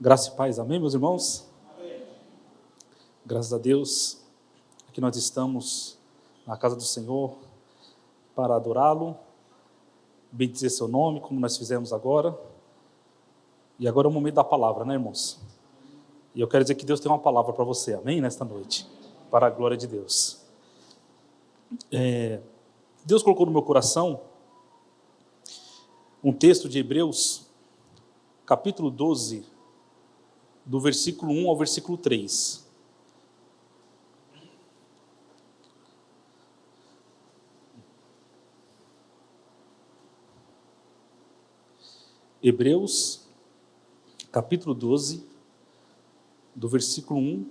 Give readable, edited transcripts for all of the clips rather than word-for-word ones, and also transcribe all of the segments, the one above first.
Graça e paz, amém, meus irmãos? Amém. Graças a Deus, aqui nós estamos na casa do Senhor para adorá-lo, bendizer seu nome, como nós fizemos agora. E agora é o momento da palavra, né, irmãos? E eu quero dizer que Deus tem uma palavra para você, amém, nesta noite, para a glória de Deus. Deus colocou no meu coração um texto de Hebreus, capítulo 12, do versículo 1 ao versículo 3. Hebreus, capítulo 12, do versículo 1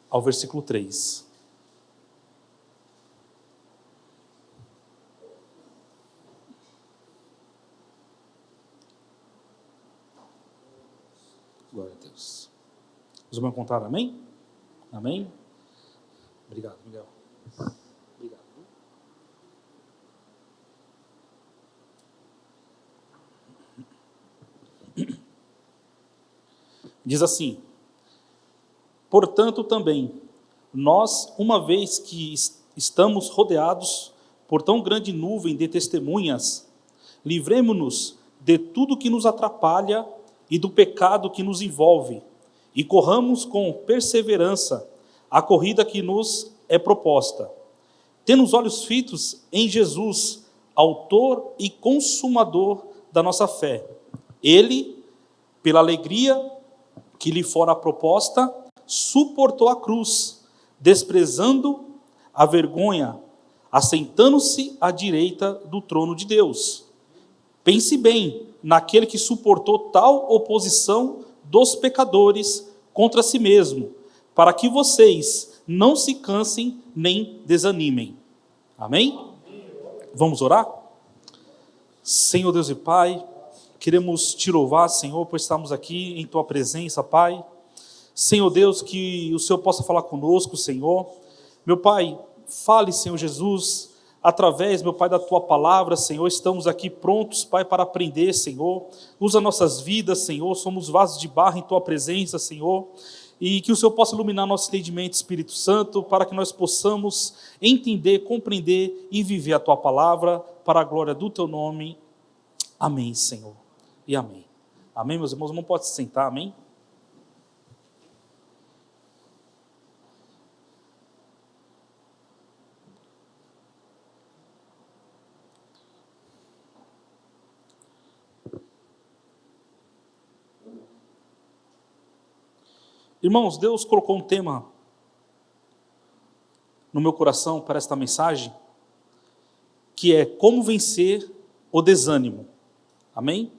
ao versículo 3. Glória a Deus. Os irmãos encontraram, amém? Amém? Obrigado, Miguel. Obrigado. Diz assim: portanto também, nós, uma vez que estamos rodeados por tão grande nuvem de testemunhas, livremo-nos de tudo que nos atrapalha e do pecado que nos envolve, e corramos com perseverança a corrida que nos é proposta, tendo os olhos fitos em Jesus, autor e consumador da nossa fé. Ele, pela alegria que lhe fora proposta, suportou a cruz, desprezando a vergonha, assentando-se à direita do trono de Deus. Pense bem naquele que suportou tal oposição dos pecadores contra si mesmo, para que vocês não se cansem nem desanimem. Amém? Vamos orar? Senhor Deus e Pai, queremos te louvar, Senhor, por estarmos aqui em tua presença, Pai. Senhor Deus, que o Senhor possa falar conosco, Senhor. Meu Pai, fale, Senhor Jesus, através, meu Pai, da tua palavra, Senhor. Estamos aqui prontos, Pai, para aprender, Senhor. Usa nossas vidas, Senhor. Somos vasos de barro em tua presença, Senhor. E que o Senhor possa iluminar nosso entendimento, Espírito Santo, para que nós possamos entender, compreender e viver a tua palavra para a glória do teu nome. Amém, Senhor. E amém. Amém, meus irmãos? Não pode se sentar, amém? Irmãos, Deus colocou um tema no meu coração para esta mensagem, que é como vencer o desânimo. Amém?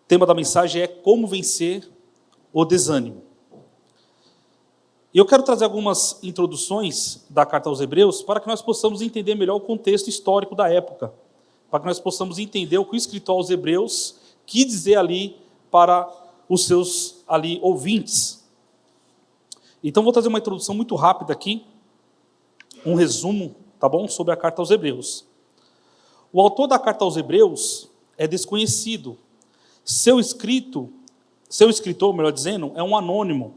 O tema da mensagem é como vencer o desânimo. E eu quero trazer algumas introduções da carta aos Hebreus para que nós possamos entender melhor o contexto histórico da época, para que nós possamos entender o que o escritor aos Hebreus quis dizer ali para os seus ali ouvintes. Então vou trazer uma introdução muito rápida aqui, um resumo, tá bom, sobre a carta aos Hebreus. O autor da carta aos Hebreus é desconhecido. Seu escritor, melhor dizendo, é um anônimo.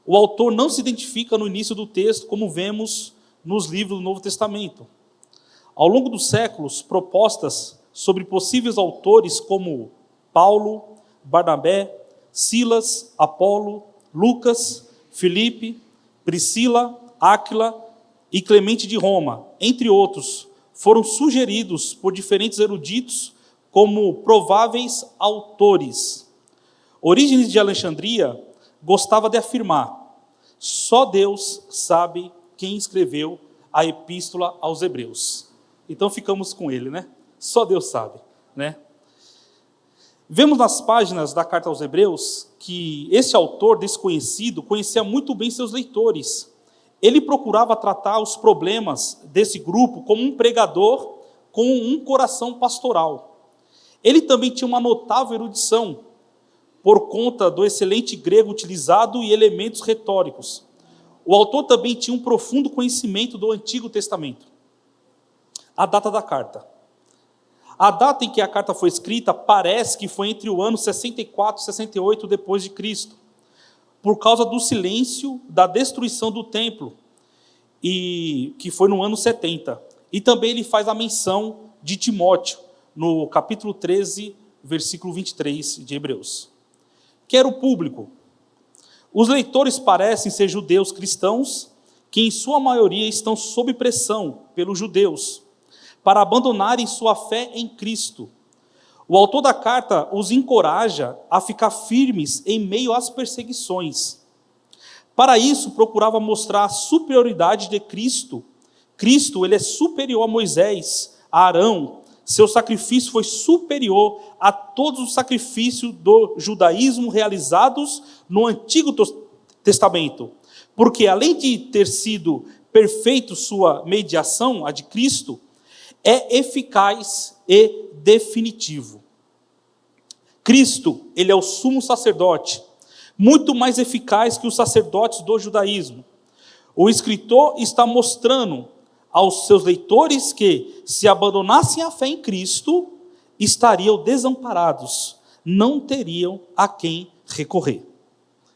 O autor não se identifica no início do texto, como vemos nos livros do Novo Testamento. Ao longo dos séculos, propostas sobre possíveis autores como Paulo, Barnabé, Silas, Apolo, Lucas, Filipe, Priscila, Áquila e Clemente de Roma, entre outros, foram sugeridos por diferentes eruditos como prováveis autores. Orígenes de Alexandria gostava de afirmar: só Deus sabe quem escreveu a epístola aos Hebreus. Então ficamos com ele, né? Só Deus sabe, né? Vemos nas páginas da carta aos Hebreus que esse autor desconhecido conhecia muito bem seus leitores. Ele procurava tratar os problemas desse grupo como um pregador com um coração pastoral. Ele também tinha uma notável erudição, por conta do excelente grego utilizado e elementos retóricos. O autor também tinha um profundo conhecimento do Antigo Testamento. A data da carta. A data em que a carta foi escrita parece que foi entre o ano 64 e 68 depois de Cristo, por causa do silêncio da destruição do templo, e que foi no ano 70. E também ele faz a menção de Timóteo, no capítulo 13, versículo 23 de Hebreus. Quero público. Os leitores parecem ser judeus cristãos, que em sua maioria estão sob pressão pelos judeus, para abandonarem sua fé em Cristo. O autor da carta os encoraja a ficar firmes em meio às perseguições. Para isso, procurava mostrar a superioridade de Cristo. Cristo, ele é superior a Moisés, a Arão. Seu sacrifício foi superior a todos os sacrifícios do judaísmo realizados no Antigo Testamento. Porque, além de ter sido perfeito sua mediação, a de Cristo, é eficaz e definitivo. Cristo, ele é o sumo sacerdote, muito mais eficaz que os sacerdotes do judaísmo. O escritor está mostrando aos seus leitores que, se abandonassem a fé em Cristo, estariam desamparados, não teriam a quem recorrer.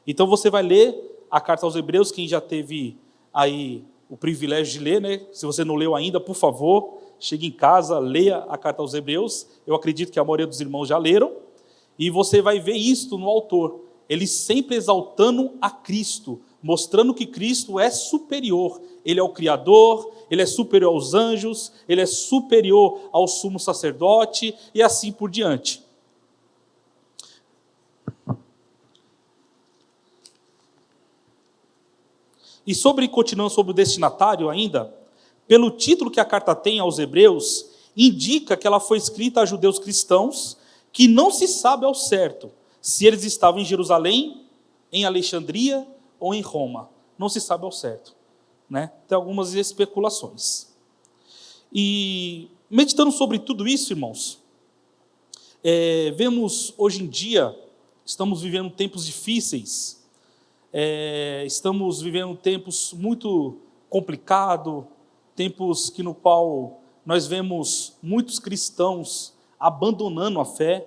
Então você vai ler a carta aos Hebreus, quem já teve aí o privilégio de ler, né? Se você não leu ainda, por favor, chegue em casa, leia a carta aos Hebreus. Eu acredito que a maioria dos irmãos já leram. E você vai ver isto no autor, ele sempre exaltando a Cristo, mostrando que Cristo é superior. Ele é o Criador, ele é superior aos anjos, ele é superior ao sumo sacerdote e assim por diante. E continuando sobre o destinatário ainda, pelo título que a carta tem aos Hebreus, indica que ela foi escrita a judeus cristãos que não se sabe ao certo se eles estavam em Jerusalém, em Alexandria ou em Roma. Não se sabe ao certo, né? Tem algumas especulações. E meditando sobre tudo isso, irmãos, vemos hoje em dia, estamos vivendo tempos difíceis, estamos vivendo tempos muito complicados, tempos no qual nós vemos muitos cristãos abandonando a fé,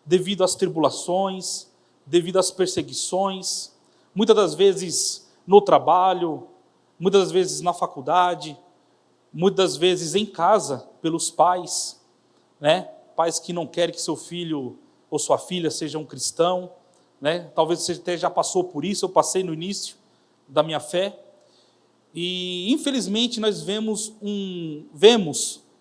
devido às tribulações, devido às perseguições, muitas das vezes no trabalho, muitas das vezes na faculdade, muitas das vezes em casa, pelos pais, né? Pais que não querem que seu filho ou sua filha seja um cristão, né? Talvez você até já passou por isso, eu passei no início da minha fé, e infelizmente nós vemos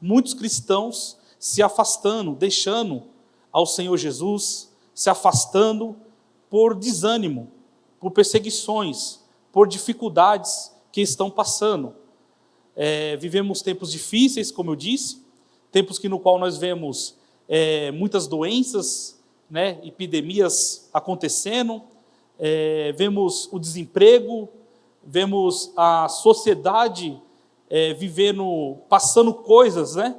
muitos cristãos se afastando, deixando ao Senhor Jesus, se afastando por desânimo, por perseguições, por dificuldades que estão passando. Vivemos tempos difíceis, como eu disse, tempos no qual nós vemos muitas doenças, né, epidemias acontecendo, vemos o desemprego, vemos a sociedade passando coisas, né,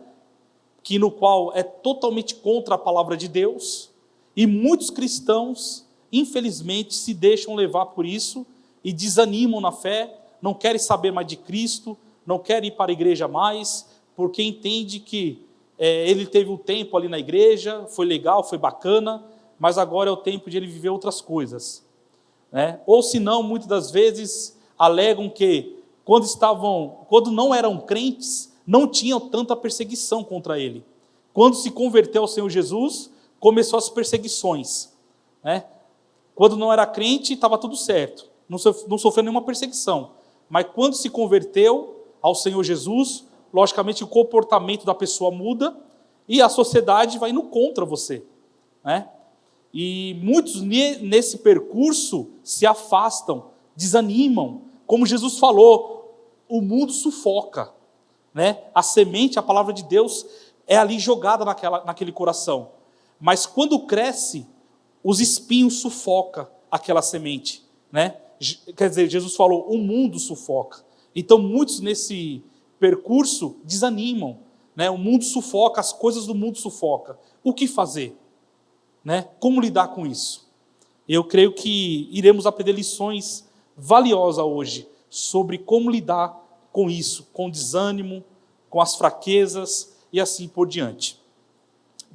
no qual é totalmente contra a palavra de Deus, e muitos cristãos, infelizmente, se deixam levar por isso e desanimam na fé, não querem saber mais de Cristo, não querem ir para a igreja mais, porque entende que ele teve um tempo ali na igreja, foi legal, foi bacana, mas agora é o tempo de ele viver outras coisas, né? Ou se não, muitas das vezes alegam que quando não eram crentes, não tinham tanta perseguição contra ele. Quando se converteu ao Senhor Jesus, começou as perseguições, né? Quando não era crente, estava tudo certo, não sofreu nenhuma perseguição. Mas quando se converteu ao Senhor Jesus, logicamente o comportamento da pessoa muda e a sociedade vai indo contra você, né? E muitos nesse percurso se afastam, desanimam. Como Jesus falou, o mundo sufoca, né? A semente, a palavra de Deus, é ali jogada naquele coração. Mas quando cresce, os espinhos sufocam aquela semente, né? Quer dizer, Jesus falou, o mundo sufoca. Então muitos nesse percurso desanimam, né? O mundo sufoca, as coisas do mundo sufocam. O que fazer, né? Como lidar com isso? Eu creio que iremos aprender lições valiosas hoje sobre como lidar com isso, com o desânimo, com as fraquezas e assim por diante.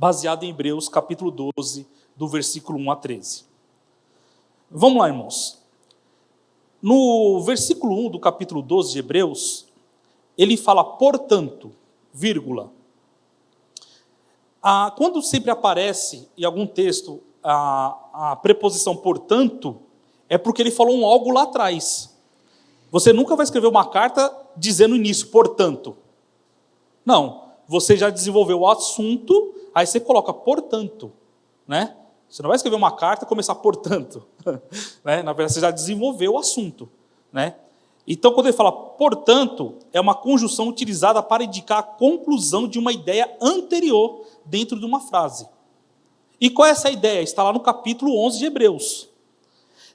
baseado em Hebreus capítulo 12, do versículo 1 a 13. Vamos lá, irmãos. No versículo 1 do capítulo 12 de Hebreus, ele fala, portanto, vírgula. Quando sempre aparece em algum texto a preposição portanto, é porque ele falou algo lá atrás. Você nunca vai escrever uma carta dizendo no início, portanto. Não, você já desenvolveu o assunto, aí você coloca portanto, né? Você não vai escrever uma carta e começar portanto, né? Na verdade, você já desenvolveu o assunto, né? Então, quando ele fala portanto, é uma conjunção utilizada para indicar a conclusão de uma ideia anterior dentro de uma frase. E qual é essa ideia? Está lá no capítulo 11 de Hebreus.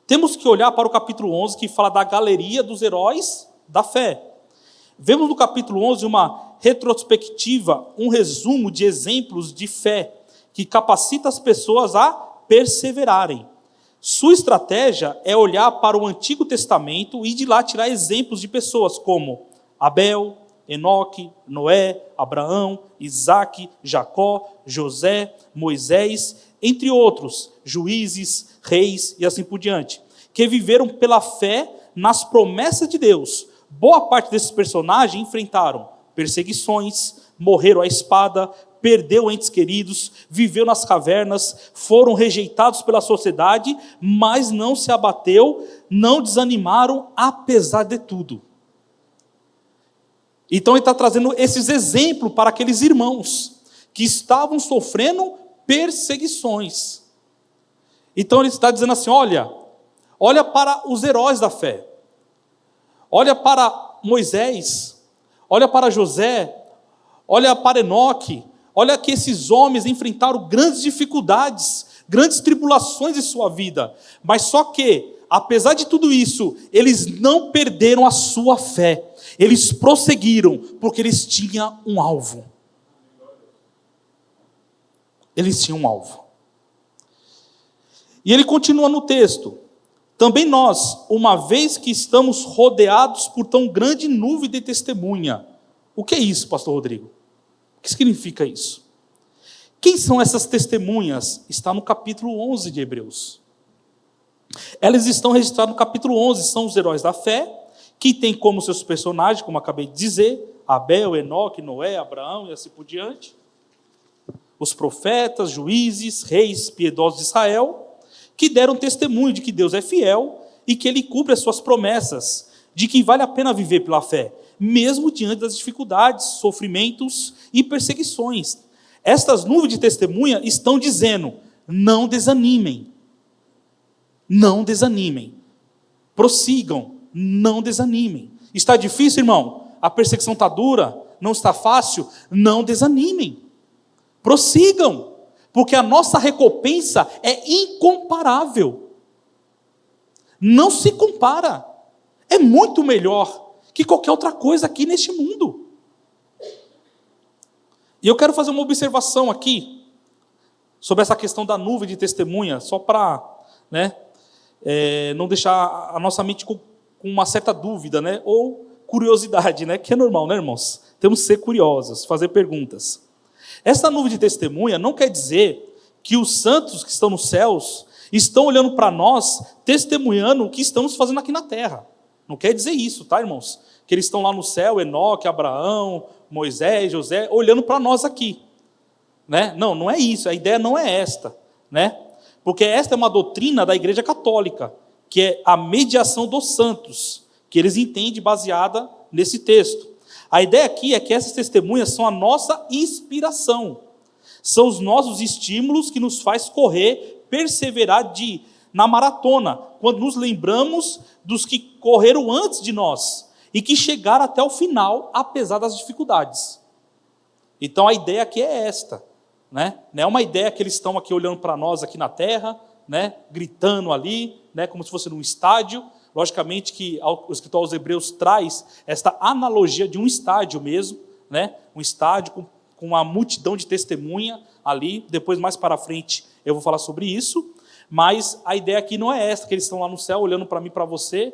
Temos que olhar para o capítulo 11, que fala da galeria dos heróis da fé. Vemos no capítulo 11 uma retrospectiva, um resumo de exemplos de fé, que capacita as pessoas a perseverarem. Sua estratégia é olhar para o Antigo Testamento e de lá tirar exemplos de pessoas como Abel, Enoque, Noé, Abraão, Isaque, Jacó, José, Moisés, entre outros, juízes, reis e assim por diante, que viveram pela fé nas promessas de Deus. Boa parte desses personagens enfrentaram perseguições, morreram à espada, perdeu entes queridos, viveu nas cavernas, foram rejeitados pela sociedade, mas não se abateu, não desanimaram, apesar de tudo. Então ele está trazendo esses exemplos para aqueles irmãos que estavam sofrendo perseguições. Então ele está dizendo assim, olha para os heróis da fé, olha para Moisés, olha para José, olha para Enoque, olha que esses homens enfrentaram grandes dificuldades, grandes tribulações em sua vida, mas só que, apesar de tudo isso, eles não perderam a sua fé, eles prosseguiram, porque eles tinham um alvo. Eles tinham um alvo. E ele continua no texto, também nós, uma vez que estamos rodeados por tão grande nuvem de testemunha. O que é isso, pastor Rodrigo? O que significa isso? Quem são essas testemunhas? Está no capítulo 11 de Hebreus. Elas estão registradas no capítulo 11, são os heróis da fé, que tem como seus personagens, como acabei de dizer, Abel, Enoque, Noé, Abraão e assim por diante. Os profetas, juízes, reis piedosos de Israel, que deram testemunho de que Deus é fiel e que Ele cumpre as suas promessas, de que vale a pena viver pela fé, mesmo diante das dificuldades, sofrimentos e perseguições. Estas nuvens de testemunha estão dizendo, não desanimem, não desanimem, prossigam, não desanimem. Está difícil, irmão? A perseguição está dura? Não está fácil? Não desanimem, prossigam, porque a nossa recompensa é incomparável. Não se compara. É muito melhor que qualquer outra coisa aqui neste mundo. E eu quero fazer uma observação aqui sobre essa questão da nuvem de testemunha, só para não deixar a nossa mente com uma certa dúvida, ou curiosidade, que é normal, irmãos? Temos que ser curiosos, fazer perguntas. Essa nuvem de testemunha não quer dizer que os santos que estão nos céus estão olhando para nós, testemunhando o que estamos fazendo aqui na terra. Não quer dizer isso, tá, irmãos? Que eles estão lá no céu, Enoque, Abraão, Moisés, José, olhando para nós aqui. Não é isso, a ideia não é esta. Porque esta é uma doutrina da Igreja Católica, que é a mediação dos santos, que eles entendem baseada nesse texto. A ideia aqui é que essas testemunhas são a nossa inspiração, são os nossos estímulos que nos faz correr, perseverar na maratona, quando nos lembramos dos que correram antes de nós e que chegaram até o final, apesar das dificuldades. Então a ideia aqui é esta, não é uma ideia que eles estão aqui olhando para nós aqui na terra, gritando ali, como se fosse num estádio. Logicamente que o escritor aos Hebreus traz esta analogia de um estádio mesmo, um estádio com uma multidão de testemunha ali. Depois, mais para frente, eu vou falar sobre isso. Mas a ideia aqui não é essa, que eles estão lá no céu olhando para mim, para você,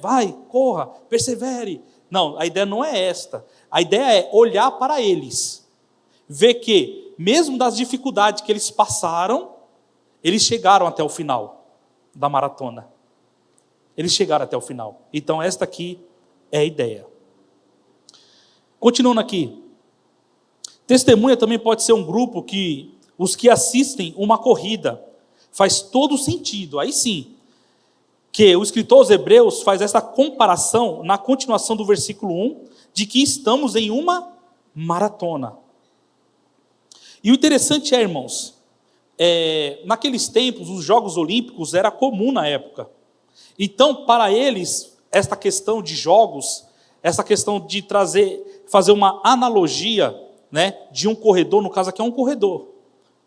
vai, corra, persevere. Não, a ideia não é esta. A ideia é olhar para eles, ver que mesmo das dificuldades que eles passaram, eles chegaram até o final da maratona. Eles chegaram até o final. Então esta aqui é a ideia. Continuando aqui. Testemunha também pode ser um grupo que os que assistem uma corrida. Faz todo sentido. Aí sim, que o escritor aos Hebreus faz essa comparação na continuação do versículo 1, de que estamos em uma maratona. E o interessante é, irmãos, naqueles tempos, os Jogos Olímpicos era comum na época. Então, para eles, esta questão de jogos, essa questão de fazer uma analogia, né, de um corredor, no caso aqui é um corredor,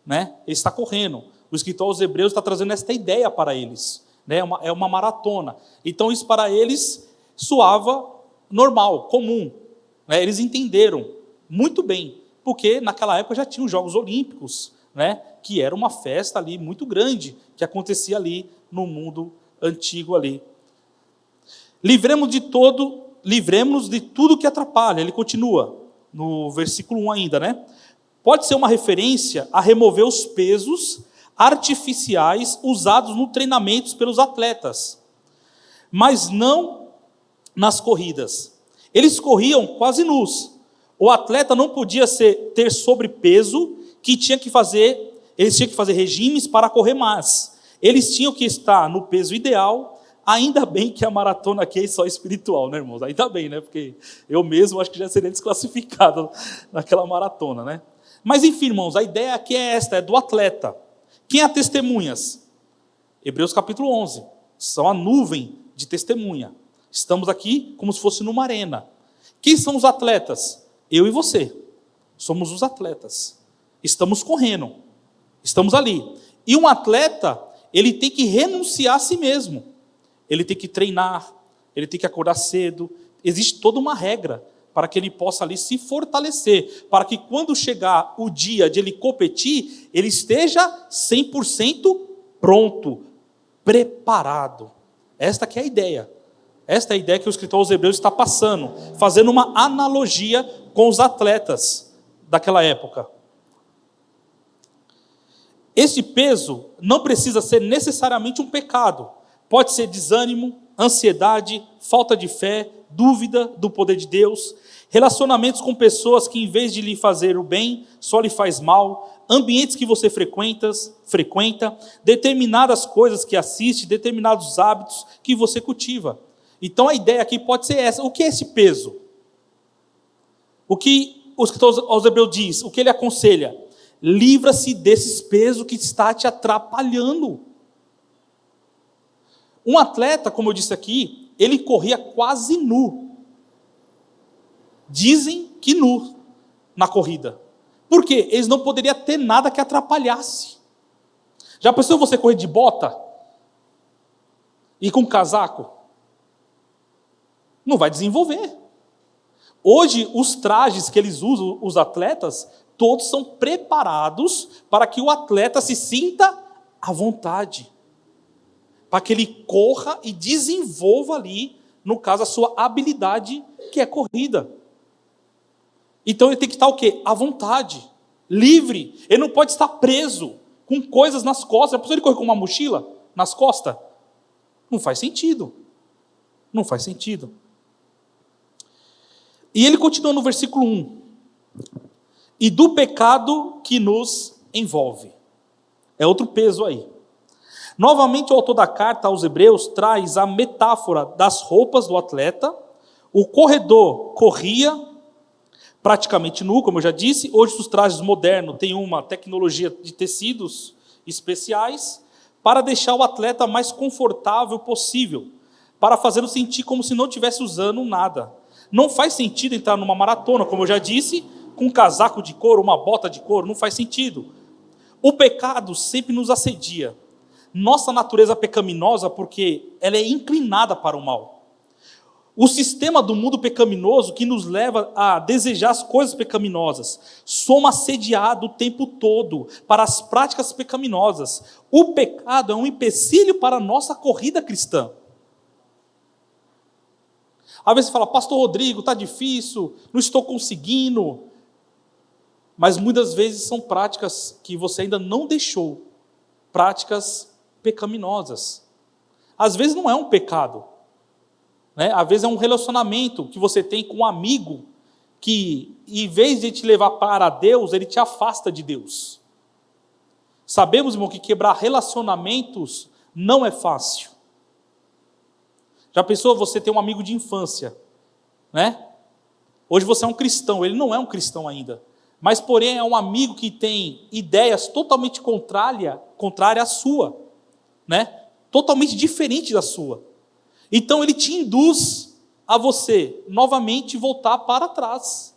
né, ele está correndo. O escritor aos Hebreus está trazendo esta ideia para eles, né, é uma maratona. Então, isso para eles soava normal, comum, né, eles entenderam muito bem, porque naquela época já tinha os Jogos Olímpicos, né, que era uma festa ali muito grande, que acontecia ali no mundo antigo ali. Livremos-nos de tudo que atrapalha. Ele continua, no versículo 1 ainda, né? Pode ser uma referência a remover os pesos artificiais usados no treinamento pelos atletas, mas não nas corridas. Eles corriam quase nus. O atleta não podia ter sobrepeso, eles tinham que fazer regimes para correr mais. Eles tinham que estar no peso ideal. Ainda bem que a maratona aqui é só espiritual, né, irmãos? Ainda bem, né? Porque eu mesmo acho que já seria desclassificado naquela maratona, né? Mas enfim, irmãos, a ideia aqui é esta, é do atleta. Quem é testemunhas? Hebreus capítulo 11. São a nuvem de testemunha. Estamos aqui como se fosse numa arena. Quem são os atletas? Eu e você. Somos os atletas. Estamos correndo. Estamos ali. E um atleta, ele tem que renunciar a si mesmo. Ele tem que treinar, ele tem que acordar cedo. Existe toda uma regra para que ele possa ali se fortalecer, para que quando chegar o dia de ele competir, ele esteja 100% pronto, preparado. Esta que é a ideia. Esta é a ideia que o escritor aos Hebreus está passando, fazendo uma analogia com os atletas daquela época. Esse peso não precisa ser necessariamente um pecado. Pode ser desânimo, ansiedade, falta de fé, dúvida do poder de Deus, relacionamentos com pessoas que, em vez de lhe fazer o bem, só lhe faz mal, ambientes que você frequenta, determinadas coisas que assiste, determinados hábitos que você cultiva. Então a ideia aqui pode ser essa. O que é esse peso? O que o escritor aos Hebreus diz? O que ele aconselha? Livra-se desses pesos que está te atrapalhando. Um atleta, como eu disse aqui, ele corria quase nu. Dizem que nu na corrida. Por quê? Eles não poderiam ter nada que atrapalhasse. Já pensou você correr de bota? E com casaco? Não vai desenvolver. Hoje, os trajes que eles usam, os atletas, todos são preparados para que o atleta se sinta à vontade. Para que ele corra e desenvolva ali, no caso, a sua habilidade, que é corrida. Então ele tem que estar o quê? À vontade, livre. Ele não pode estar preso com coisas nas costas. Já pensou ele correr com uma mochila nas costas? Não faz sentido. Não faz sentido. E ele continua no versículo 1. E do pecado que nos envolve. É outro peso aí. Novamente, o autor da carta aos Hebreus traz a metáfora das roupas do atleta. O corredor corria praticamente nu, como eu já disse. Hoje, os trajes modernos têm uma tecnologia de tecidos especiais para deixar o atleta mais confortável possível, para fazê-lo sentir como se não estivesse usando nada. Não faz sentido entrar numa maratona, como eu já disse, com um casaco de couro, uma bota de couro, não faz sentido. O pecado sempre nos assedia. Nossa natureza pecaminosa, porque ela é inclinada para o mal. O sistema do mundo pecaminoso que nos leva a desejar as coisas pecaminosas. Somos assediados o tempo todo para as práticas pecaminosas. O pecado é um empecilho para a nossa corrida cristã. Às vezes você fala, pastor Rodrigo, está difícil, não estou conseguindo. mas muitas vezes são práticas que você ainda não deixou, práticas pecaminosas. Às vezes não é um pecado, né? Às vezes é um relacionamento que você tem com um amigo que, em vez de te levar para Deus, ele te afasta de Deus. Sabemos, irmão, que quebrar relacionamentos não é fácil. Já pensou, você ter um amigo de infância, né? Hoje você é um cristão, ele não é um cristão ainda, mas porém é um amigo que tem ideias totalmente contrárias à sua, né? Totalmente diferente da sua. Então ele te induz a você novamente voltar para trás,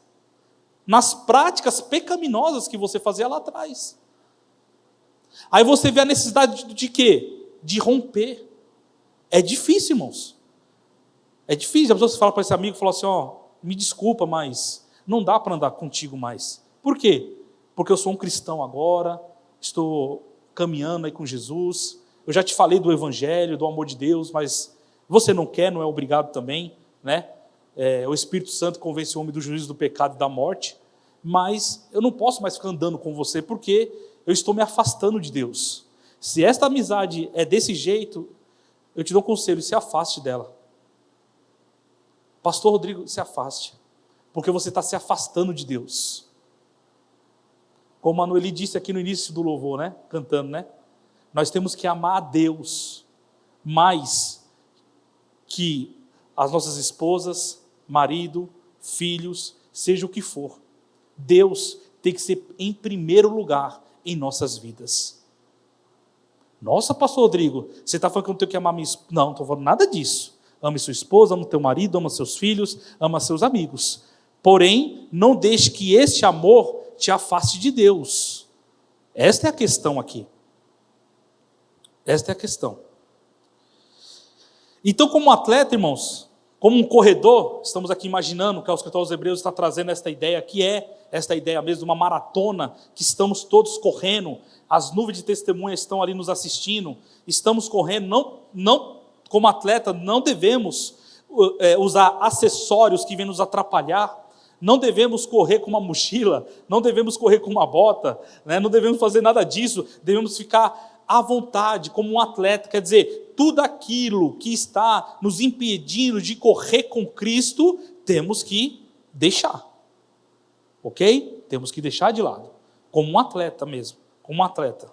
nas práticas pecaminosas que você fazia lá atrás. Aí você vê a necessidade de quê? De romper. É difícil, irmãos. É difícil. A pessoa fala para esse amigo, fala assim, me desculpa, mas não dá para andar contigo mais. Por quê? Porque eu sou um cristão agora, estou caminhando aí com Jesus, eu já te falei do evangelho, do amor de Deus, mas você não quer, não é obrigado também, né? O Espírito Santo convence o homem do juízo do pecado e da morte, mas eu não posso mais ficar andando com você, porque eu estou me afastando de Deus. Se esta amizade é desse jeito, eu te dou um conselho, se afaste dela. Pastor Rodrigo, se afaste, porque você está se afastando de Deus. Como a Manueli disse aqui no início do louvor, né? Cantando, né? Nós temos que amar a Deus mais que as nossas esposas, marido, filhos, seja o que for. Deus tem que ser em primeiro lugar em nossas vidas. Nossa, pastor Rodrigo, você está falando que eu não tenho que amar minha esposa? Não, não estou falando nada disso. Ame sua esposa, ame teu marido, ama seus filhos, ama seus amigos. Porém, não deixe que este amor te afaste de Deus. Esta é a questão aqui. Esta é a questão. Então, como atleta, irmãos, como um corredor, estamos aqui imaginando que o escritor aos Hebreus está trazendo esta ideia, que é esta ideia mesmo de uma maratona, que estamos todos correndo, as nuvens de testemunhas estão ali nos assistindo, estamos correndo, não como atleta, não devemos usar acessórios que vêm nos atrapalhar, não devemos correr com uma mochila, não devemos correr com uma bota, né? Não devemos fazer nada disso, devemos ficar à vontade como um atleta, quer dizer, tudo aquilo que está nos impedindo de correr com Cristo, temos que deixar, ok? Temos que deixar de lado, como um atleta mesmo, como um atleta.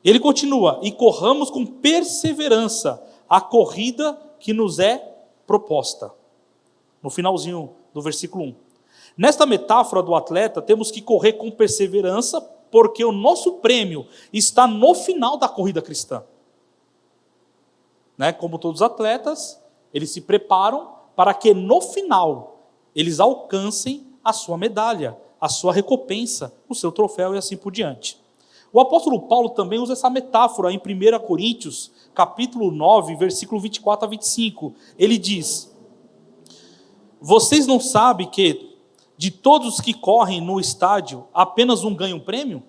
Ele continua, e corramos com perseverança a corrida que nos é proposta, no finalzinho do versículo 1. Nesta metáfora do atleta, temos que correr com perseverança, porque o nosso prêmio está no final da corrida cristã. Né? Como todos os atletas, eles se preparam para que no final eles alcancem a sua medalha, a sua recompensa, o seu troféu e assim por diante. O apóstolo Paulo também usa essa metáfora em 1 Coríntios, capítulo 9, versículo 24 a 25. Ele diz: vocês não sabem que de todos que correm no estádio, apenas um ganha um prêmio?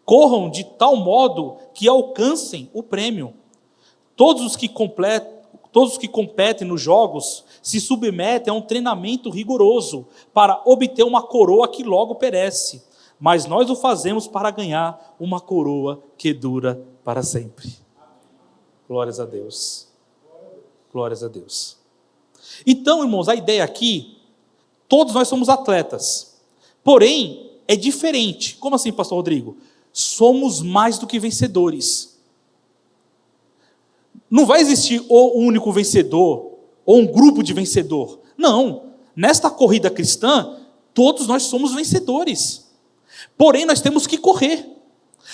Corram de tal modo que alcancem o prêmio. Todos os que competem nos jogos se submetem a um treinamento rigoroso para obter uma coroa que logo perece. Mas nós o fazemos para ganhar uma coroa que dura para sempre. Glórias a Deus. Glórias a Deus. Então, irmãos, a ideia aqui, todos nós somos atletas. Porém, é diferente. Como assim, pastor Rodrigo? Somos mais do que vencedores. Não vai existir o único vencedor, ou um grupo de vencedor. Não. Nesta corrida cristã, todos nós somos vencedores. Porém, nós temos que correr.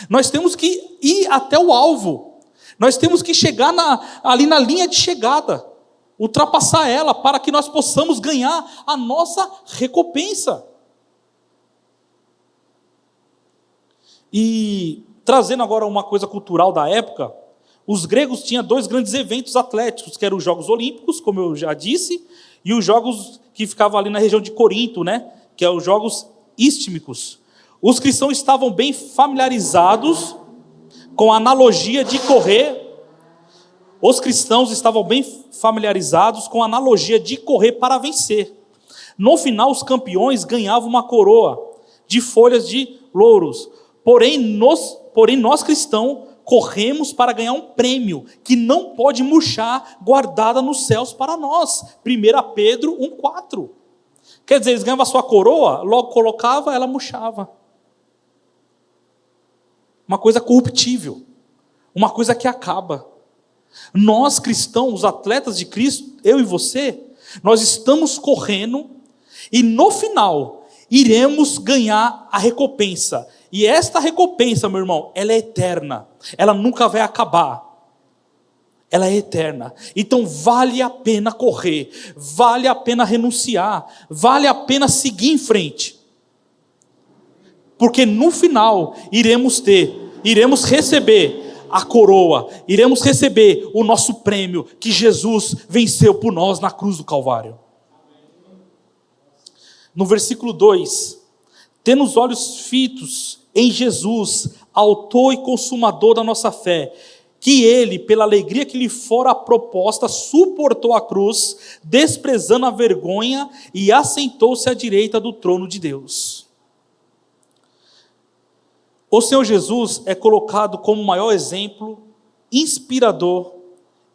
Nós temos que ir até o alvo. Nós temos que chegar ali na linha de chegada. Ultrapassar ela para que nós possamos ganhar a nossa recompensa. E trazendo agora uma coisa cultural da época, os gregos tinham 2 grandes eventos atléticos, que eram os Jogos Olímpicos, como eu já disse, e os jogos que ficavam ali na região de Corinto, né? Que eram os Jogos Istmicos. Os cristãos estavam bem familiarizados com a analogia de correr. Os cristãos estavam bem familiarizados com a analogia de correr para vencer. No final, os campeões ganhavam uma coroa, de folhas de louros. Porém nós cristãos corremos para ganhar um prêmio que não pode murchar, guardada nos céus para nós. 1 Pedro 1,4. Quer dizer, eles ganhavam a sua coroa, logo colocava, ela murchava. Uma coisa corruptível, uma coisa que acaba. Nós cristãos, os atletas de Cristo, eu e você, nós estamos correndo e no final iremos ganhar a recompensa. E esta recompensa, meu irmão, ela é eterna, ela nunca vai acabar. Ela é eterna. Então vale a pena correr, vale a pena renunciar, vale a pena seguir em frente. Porque no final iremos receber a coroa, iremos receber o nosso prêmio que Jesus venceu por nós na cruz do Calvário. No versículo 2, tendo os olhos fitos em Jesus, autor e consumador da nossa fé, que ele, pela alegria que lhe fora proposta, suportou a cruz, desprezando a vergonha, e assentou-se à direita do trono de Deus. O Senhor Jesus é colocado como o maior exemplo, inspirador,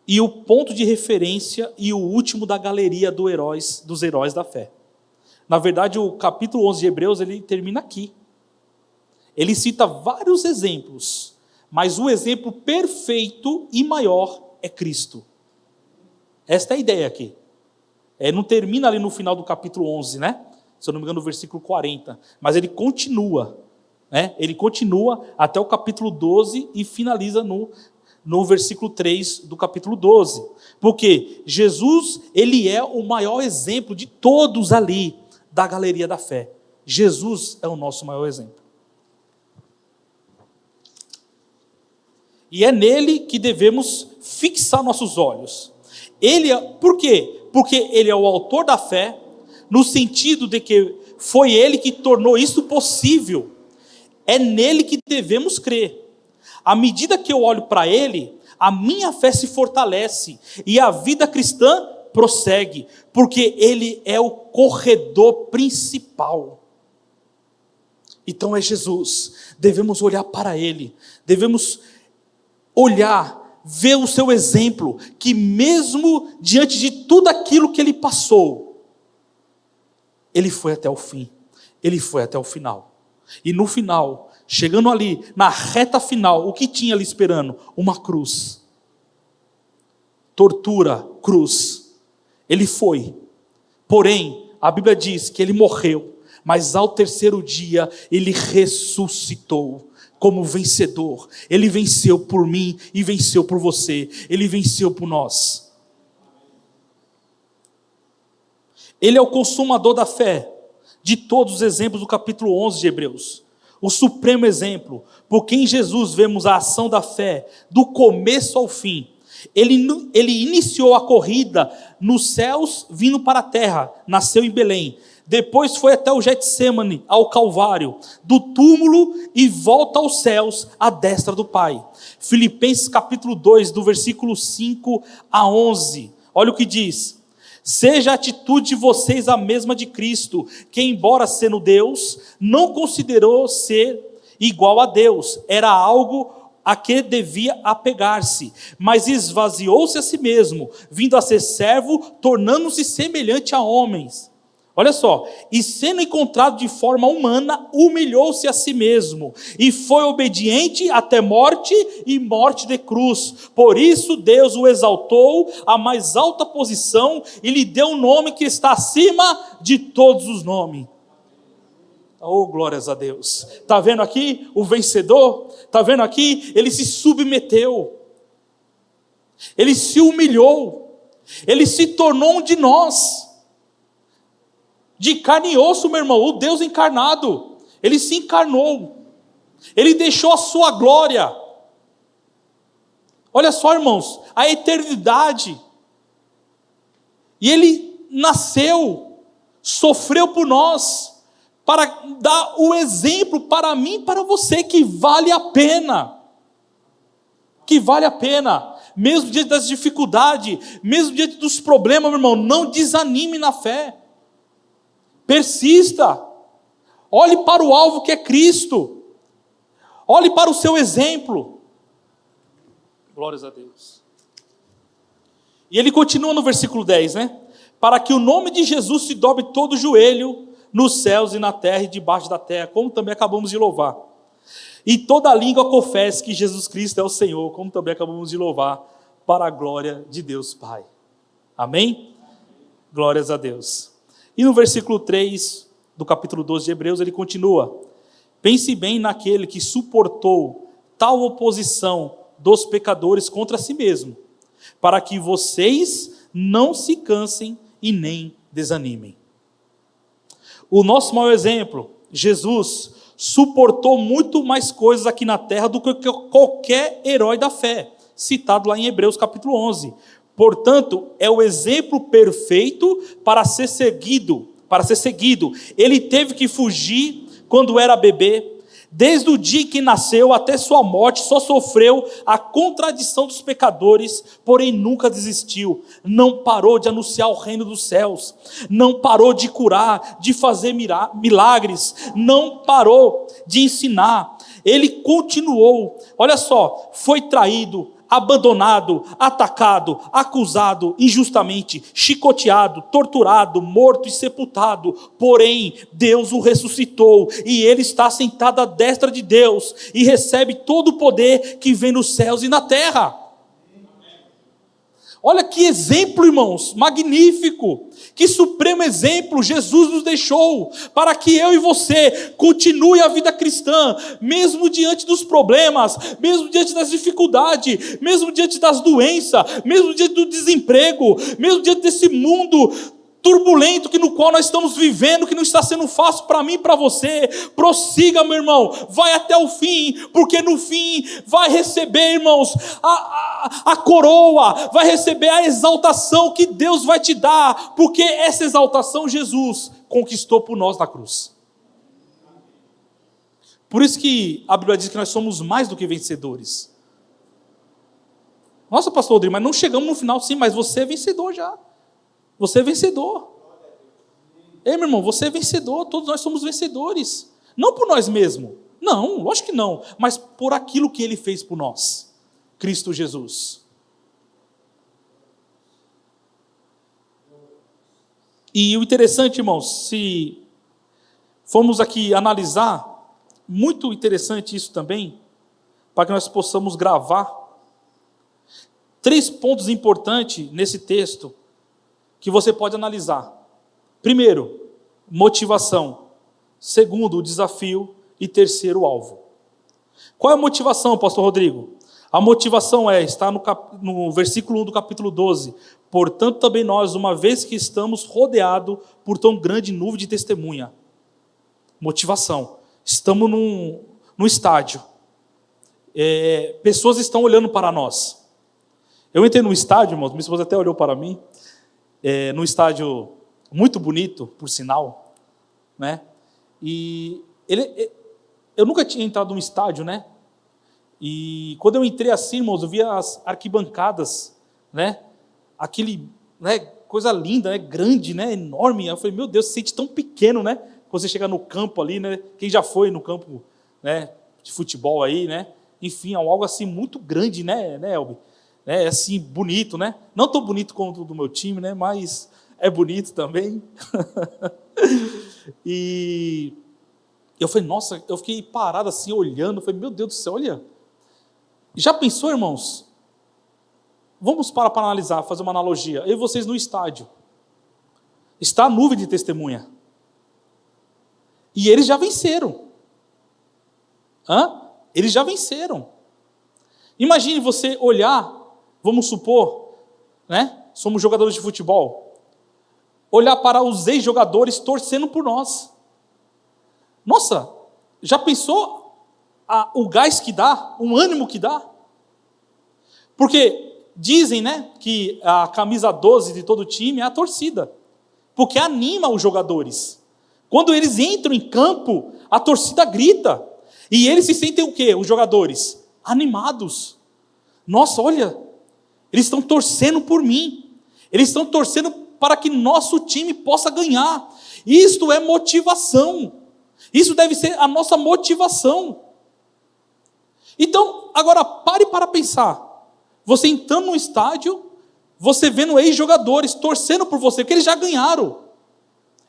e o ponto de referência e o último da galeria dos heróis da fé. Na verdade, o capítulo 11 de Hebreus, ele termina aqui. Ele cita vários exemplos, mas o exemplo perfeito e maior é Cristo. Esta é a ideia aqui. Não termina ali no final do capítulo 11, né? Se eu não me engano, no versículo 40. Mas ele continua, né? Ele continua até o capítulo 12 e finaliza no versículo 3 do capítulo 12. Porque Jesus, ele é o maior exemplo de todos ali da galeria da fé. Jesus é o nosso maior exemplo. E é nele que devemos fixar nossos olhos. Por quê? Porque ele é o autor da fé, no sentido de que foi ele que tornou isso possível. É nele que devemos crer. À medida que eu olho para ele, a minha fé se fortalece e a vida cristã prossegue, porque ele é o corredor principal. Então é Jesus. Devemos olhar para ele. Devemos olhar, ver o seu exemplo, que mesmo diante de tudo aquilo que ele passou, ele foi até o fim, ele foi até o final. E no final, chegando ali, na reta final, o que tinha ali esperando? Uma cruz. Tortura, cruz. Ele foi. Porém, a Bíblia diz que ele morreu, mas ao terceiro dia, ele ressuscitou. Como vencedor, ele venceu por mim e venceu por você, ele venceu por nós. Ele é o consumador da fé, de todos os exemplos do capítulo 11 de Hebreus, o supremo exemplo, porque em Jesus vemos a ação da fé, do começo ao fim. Ele iniciou a corrida nos céus, vindo para a terra, nasceu em Belém. Depois foi até o Getsêmani, ao Calvário, do túmulo e volta aos céus, à destra do Pai. Filipenses capítulo 2, do versículo 5 a 11. Olha o que diz: seja a atitude de vocês a mesma de Cristo, que embora sendo Deus, não considerou ser igual a Deus, era algo a que devia apegar-se, mas esvaziou-se a si mesmo, vindo a ser servo, tornando-se semelhante a homens. Olha só, e sendo encontrado de forma humana, humilhou-se a si mesmo, e foi obediente até morte e morte de cruz. Por isso Deus o exaltou à mais alta posição, e lhe deu um nome que está acima de todos os nomes. Oh, glórias a Deus. Está vendo aqui o vencedor? Está vendo aqui? Ele se submeteu, ele se humilhou, ele se tornou um de nós. De carne e osso, meu irmão, o Deus encarnado, ele se encarnou, ele deixou a sua glória. Olha só, irmãos, a eternidade, e ele nasceu, sofreu por nós, para dar o exemplo para mim e para você, que vale a pena, mesmo diante das dificuldades, mesmo diante dos problemas, meu irmão, não desanime na fé. Persista, Olhe para o alvo que é Cristo. Olhe para o seu exemplo. Glórias a Deus. E ele continua no versículo 10, né? Para que o nome de Jesus se dobre todo o joelho, nos céus e na terra e debaixo da terra, como também acabamos de louvar. E toda língua confesse que Jesus Cristo é o Senhor, como também acabamos de louvar, para a glória de Deus Pai. Amém? Glórias a Deus. E no versículo 3 do capítulo 12 de Hebreus, ele continua: pense bem naquele que suportou tal oposição dos pecadores contra si mesmo, para que vocês não se cansem e nem desanimem. O nosso maior exemplo, Jesus, suportou muito mais coisas aqui na terra do que qualquer herói da fé, citado lá em Hebreus capítulo 11. Portanto, é o exemplo perfeito para ser seguido. Ele teve que fugir quando era bebê. Desde o dia que nasceu até sua morte, só sofreu a contradição dos pecadores, porém nunca desistiu. Não parou de anunciar o reino dos céus, não parou de curar, de fazer milagres, não parou de ensinar. Ele continuou. Olha só, foi traído, abandonado, atacado, acusado injustamente, chicoteado, torturado, morto e sepultado. Porém, Deus o ressuscitou e ele está sentado à destra de Deus e recebe todo o poder que vem nos céus e na terra. Olha que exemplo, irmãos, magnífico, que supremo exemplo Jesus nos deixou, para que eu e você continue a vida cristã, mesmo diante dos problemas, mesmo diante das dificuldades, mesmo diante das doenças, mesmo diante do desemprego, mesmo diante desse mundo turbulento no qual nós estamos vivendo, que não está sendo fácil para mim e para você. Prossiga, meu irmão, vai até o fim, porque no fim vai receber, irmãos, a coroa, vai receber a exaltação que Deus vai te dar, porque essa exaltação Jesus conquistou por nós na cruz. Por isso que a Bíblia diz que nós somos mais do que vencedores. Nossa, pastor Rodrigo, mas não chegamos no final. Sim, mas você é vencedor já. Você é vencedor. Ei, meu irmão, você é vencedor. Todos nós somos vencedores. Não por nós mesmos. Não, lógico que não. Mas por aquilo que Ele fez por nós. Cristo Jesus. E o interessante, irmãos, se formos aqui analisar, muito interessante isso também, para que nós possamos gravar 3 pontos importantes nesse texto, que você pode analisar. Primeiro, motivação. Segundo, o desafio. E terceiro, o alvo. Qual é a motivação, pastor Rodrigo? A motivação está no versículo 1 do capítulo 12. Portanto, também nós, uma vez que estamos rodeados por tão grande nuvem de testemunha. Motivação. Estamos num estádio. Pessoas estão olhando para nós. Eu entrei num estádio, irmãos, minha esposa até olhou para mim, num estádio muito bonito, por sinal, né? E eu nunca tinha entrado num estádio, né? E quando eu entrei assim, irmãos, eu via as arquibancadas, né? Aquele, né, coisa linda, né? Grande, né? Enorme. Eu falei, meu Deus, se sente tão pequeno, né? Quando você chega no campo ali, né? Quem já foi no campo, né, de futebol aí, né? Enfim, é algo assim muito grande, né, Elbi? É assim, bonito, né? Não tão bonito como o do meu time, né? Mas é bonito também. E eu falei, nossa, eu fiquei parado assim, olhando. Falei, meu Deus do céu, olha. Já pensou, irmãos? Vamos para analisar, fazer uma analogia. Eu e vocês no estádio. Está a nuvem de testemunha. E eles já venceram. Eles já venceram. Imagine você olhar, vamos supor, né? Somos jogadores de futebol. Olhar para os ex-jogadores torcendo por nós. Nossa, já pensou o gás que dá, o ânimo que dá? Porque dizem, né, que a camisa 12 de todo time é a torcida. Porque anima os jogadores. Quando eles entram em campo, a torcida grita. E eles se sentem o quê? Os jogadores? Animados. Nossa, olha, eles estão torcendo por mim. Eles estão torcendo para que nosso time possa ganhar. Isto é motivação. Isso deve ser a nossa motivação. Então, agora pare para pensar. Você entrando no estádio, você vendo ex-jogadores torcendo por você, porque eles já ganharam.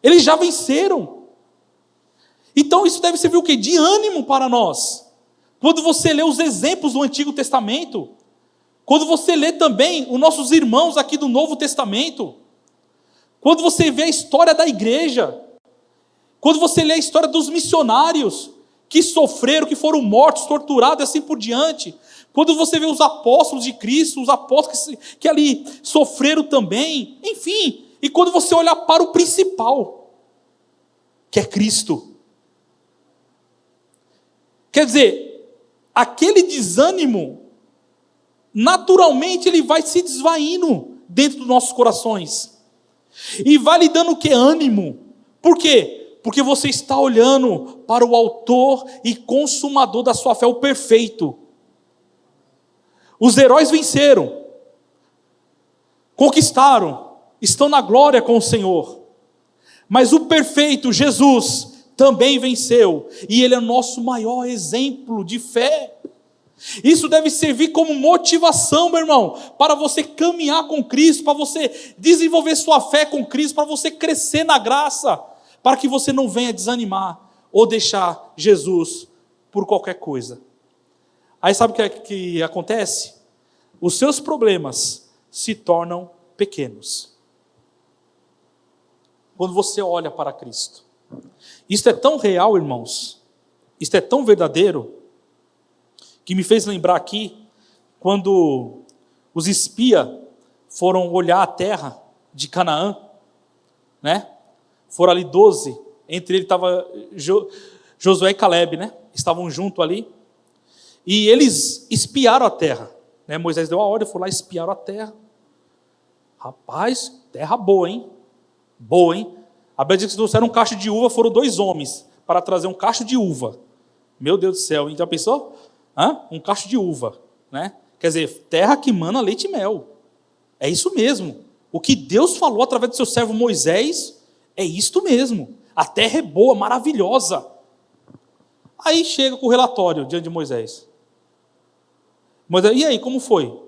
Eles já venceram. Então isso deve servir o quê? De ânimo para nós. Quando você lê os exemplos do Antigo Testamento, quando você lê também os nossos irmãos aqui do Novo Testamento, quando você vê a história da igreja, quando você lê a história dos missionários que sofreram, que foram mortos, torturados e assim por diante, quando você vê os apóstolos de Cristo, os apóstolos que ali sofreram também, enfim, e quando você olha para o principal, que é Cristo. Quer dizer, aquele desânimo, naturalmente ele vai se desvaindo dentro dos nossos corações. E vai lhe dando o que? Ânimo. Por quê? Porque você está olhando para o autor e consumador da sua fé, o perfeito. Os heróis venceram, conquistaram, estão na glória com o Senhor. Mas o perfeito, Jesus, também venceu. E Ele é nosso maior exemplo de fé. Isso deve servir como motivação, meu irmão, para você caminhar com Cristo, para você desenvolver sua fé com Cristo, para você crescer na graça, para que você não venha desanimar ou deixar Jesus por qualquer coisa. Aí sabe o que acontece? Os seus problemas se tornam pequenos quando você olha para Cristo. Isto é tão real, irmãos, isto é tão verdadeiro, que me fez lembrar aqui, quando os espias foram olhar a terra de Canaã, né? Foram ali 12, entre eles estava Josué e Caleb, né? Estavam juntos ali, e eles espiaram a terra, né? Moisés deu a ordem, foram lá e espiaram a terra. Rapaz, terra boa, hein? Boa, hein? A Bíblia diz que trouxeram um cacho de uva, foram 2 homens para trazer um cacho de uva. Meu Deus do céu, então pensou? Um cacho de uva, né? Quer dizer, terra que mana leite e mel. É isso mesmo. O que Deus falou através do seu servo Moisés é isto mesmo. A terra é boa, maravilhosa. Aí chega com o relatório diante de Moisés. Moisés, e aí, como foi?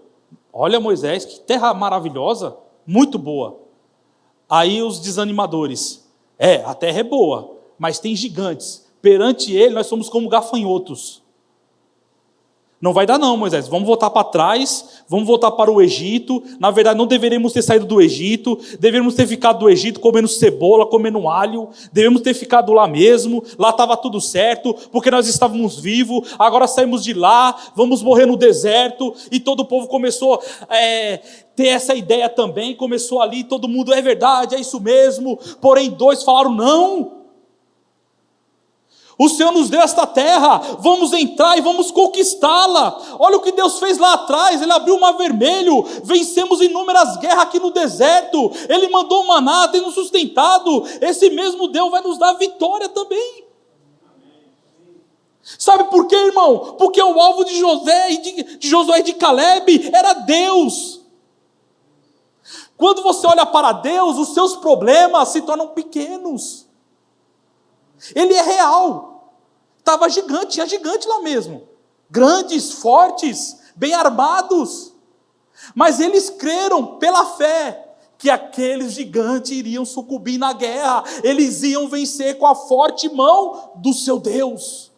Olha, Moisés, que terra maravilhosa, muito boa. Aí os desanimadores, a terra é boa, mas tem gigantes. Perante ele nós somos como gafanhotos. Não vai dar não, Moisés, vamos voltar para trás, vamos voltar para o Egito. Na verdade não deveríamos ter saído do Egito, deveríamos ter ficado do Egito comendo cebola, comendo alho, devemos ter ficado lá mesmo, lá estava tudo certo, porque nós estávamos vivos, agora saímos de lá, vamos morrer no deserto. E todo o povo começou a ter essa ideia também, começou ali, todo mundo, é verdade, é isso mesmo. Porém 2 falaram, não, o Senhor nos deu esta terra, vamos entrar e vamos conquistá-la. Olha o que Deus fez lá atrás, Ele abriu o mar vermelho, vencemos inúmeras guerras aqui no deserto, Ele mandou o maná, tem nos sustentado, esse mesmo Deus vai nos dar vitória também. Sabe por quê, irmão? Porque o alvo de Josué e de Caleb era Deus. Quando você olha para Deus, os seus problemas se tornam pequenos. Ele é real. Estava gigante, tinha gigante lá mesmo. Grandes, fortes, bem armados. Mas eles creram pela fé que aqueles gigantes iriam sucumbir na guerra. Eles iam vencer com a forte mão do seu Deus.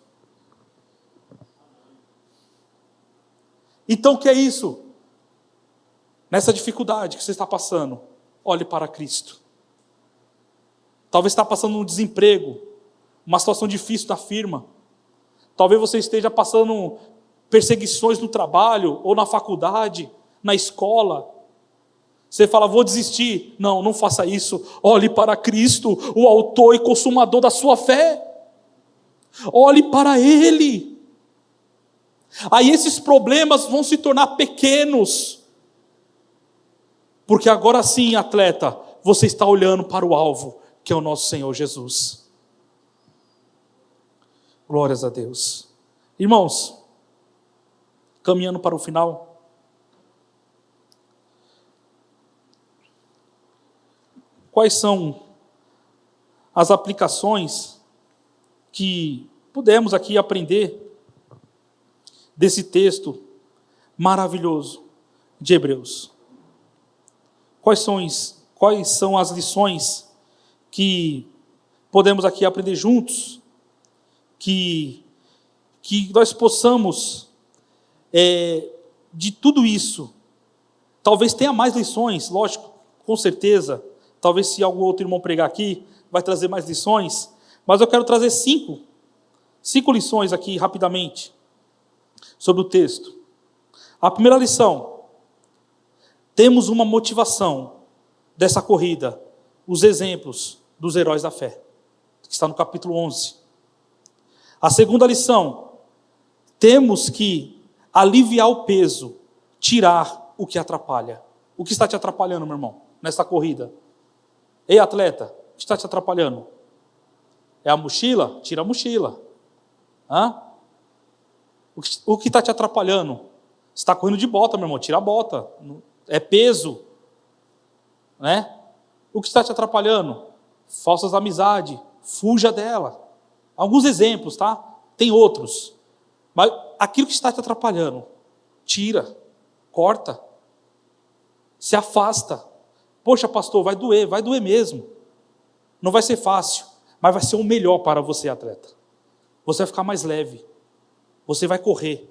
Então o que é isso? Nessa dificuldade que você está passando, olhe para Cristo. Talvez está passando um desemprego, uma situação difícil da firma. Talvez você esteja passando perseguições no trabalho, ou na faculdade, na escola. Você fala, vou desistir. Não, não faça isso. Olhe para Cristo, o autor e consumador da sua fé. Olhe para Ele. Aí esses problemas vão se tornar pequenos. Porque agora sim, atleta, você está olhando para o alvo, que é o nosso Senhor Jesus. Glórias a Deus. Irmãos, caminhando para o final, quais são as aplicações que pudemos aqui aprender desse texto maravilhoso de Hebreus? Quais são as lições que podemos aqui aprender juntos? Que nós possamos, de tudo isso, talvez tenha mais lições, lógico, com certeza, talvez se algum outro irmão pregar aqui, vai trazer mais lições, mas eu quero trazer cinco lições aqui, rapidamente, sobre o texto. A primeira lição: temos uma motivação dessa corrida, os exemplos dos heróis da fé, que está no capítulo 11. A segunda lição: temos que aliviar o peso, tirar o que atrapalha. O que está te atrapalhando, meu irmão, nessa corrida? Ei, atleta, o que está te atrapalhando? É a mochila? Tira a mochila. O que está te atrapalhando? Você está correndo de bota, meu irmão, tira a bota. É peso, né? O que está te atrapalhando? Falsas amizades, fuja dela. Alguns exemplos, tá? Tem outros. Mas aquilo que está te atrapalhando, tira, corta, se afasta. Poxa, pastor, vai doer mesmo. Não vai ser fácil, mas vai ser o melhor para você, atleta. Você vai ficar mais leve. Você vai correr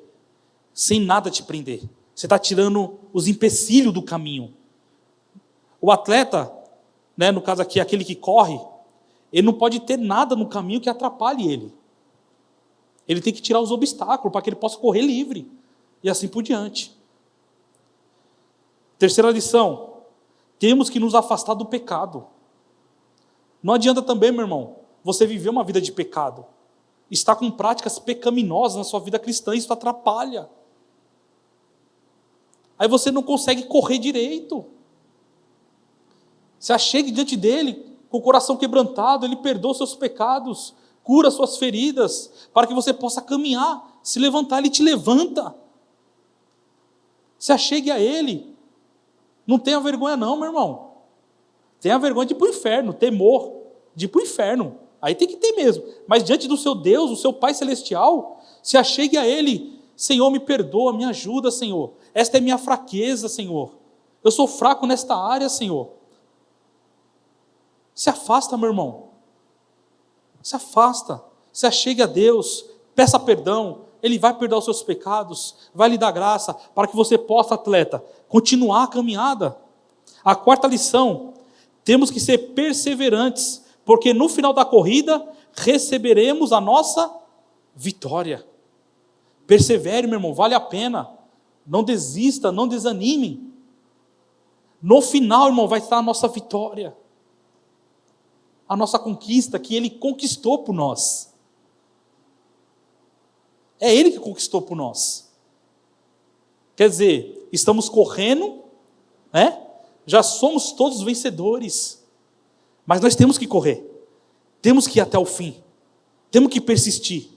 sem nada te prender. Você está tirando os empecilhos do caminho. O atleta, né, no caso aqui, aquele que corre, ele não pode ter nada no caminho que atrapalhe ele. Ele tem que tirar os obstáculos para que ele possa correr livre. E assim por diante. Terceira lição: temos que nos afastar do pecado. Não adianta também, meu irmão, você viver uma vida de pecado. Está com práticas pecaminosas na sua vida cristã, isso atrapalha. Aí você não consegue correr direito. Se achegue diante dele, com o coração quebrantado, ele perdoa os seus pecados, cura as suas feridas, para que você possa caminhar, se levantar, ele te levanta. Se achegue a ele. Não tenha vergonha não, meu irmão. Tenha vergonha de ir para o inferno, temor de ir para o inferno. Aí tem que ter mesmo. Mas diante do seu Deus, o seu Pai Celestial, se achegue a ele. Senhor, me perdoa, me ajuda, Senhor. Esta é minha fraqueza, Senhor. Eu sou fraco nesta área, Senhor. Se afasta, meu irmão. Se afasta. Se achegue a Deus. Peça perdão. Ele vai perdoar os seus pecados. Vai lhe dar graça para que você possa, atleta, continuar a caminhada. A quarta lição: temos que ser perseverantes, porque no final da corrida receberemos a nossa vitória. Persevere, meu irmão, vale a pena. Não desista, não desanime. No final, irmão, vai estar a nossa vitória. A nossa conquista que Ele conquistou por nós. É Ele que conquistou por nós. Quer dizer, estamos correndo, né? Já somos todos vencedores. Mas nós temos que correr. Temos que ir até o fim. Temos que persistir.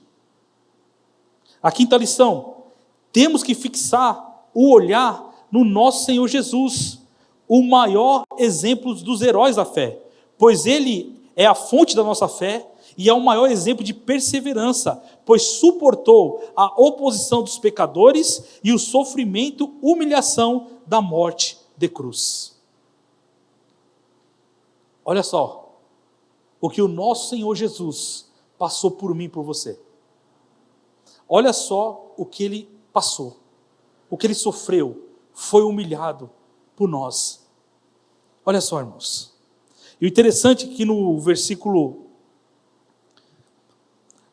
A quinta lição: temos que fixar o olhar no nosso Senhor Jesus, o maior exemplo dos heróis da fé, pois Ele é a fonte da nossa fé e é o maior exemplo de perseverança, pois suportou a oposição dos pecadores e o sofrimento, humilhação da morte de cruz. Olha só, o que o nosso Senhor Jesus passou por mim e por você. Olha só o que Ele passou, o que Ele sofreu, foi humilhado por nós. Olha só, irmãos. E o interessante é que no versículo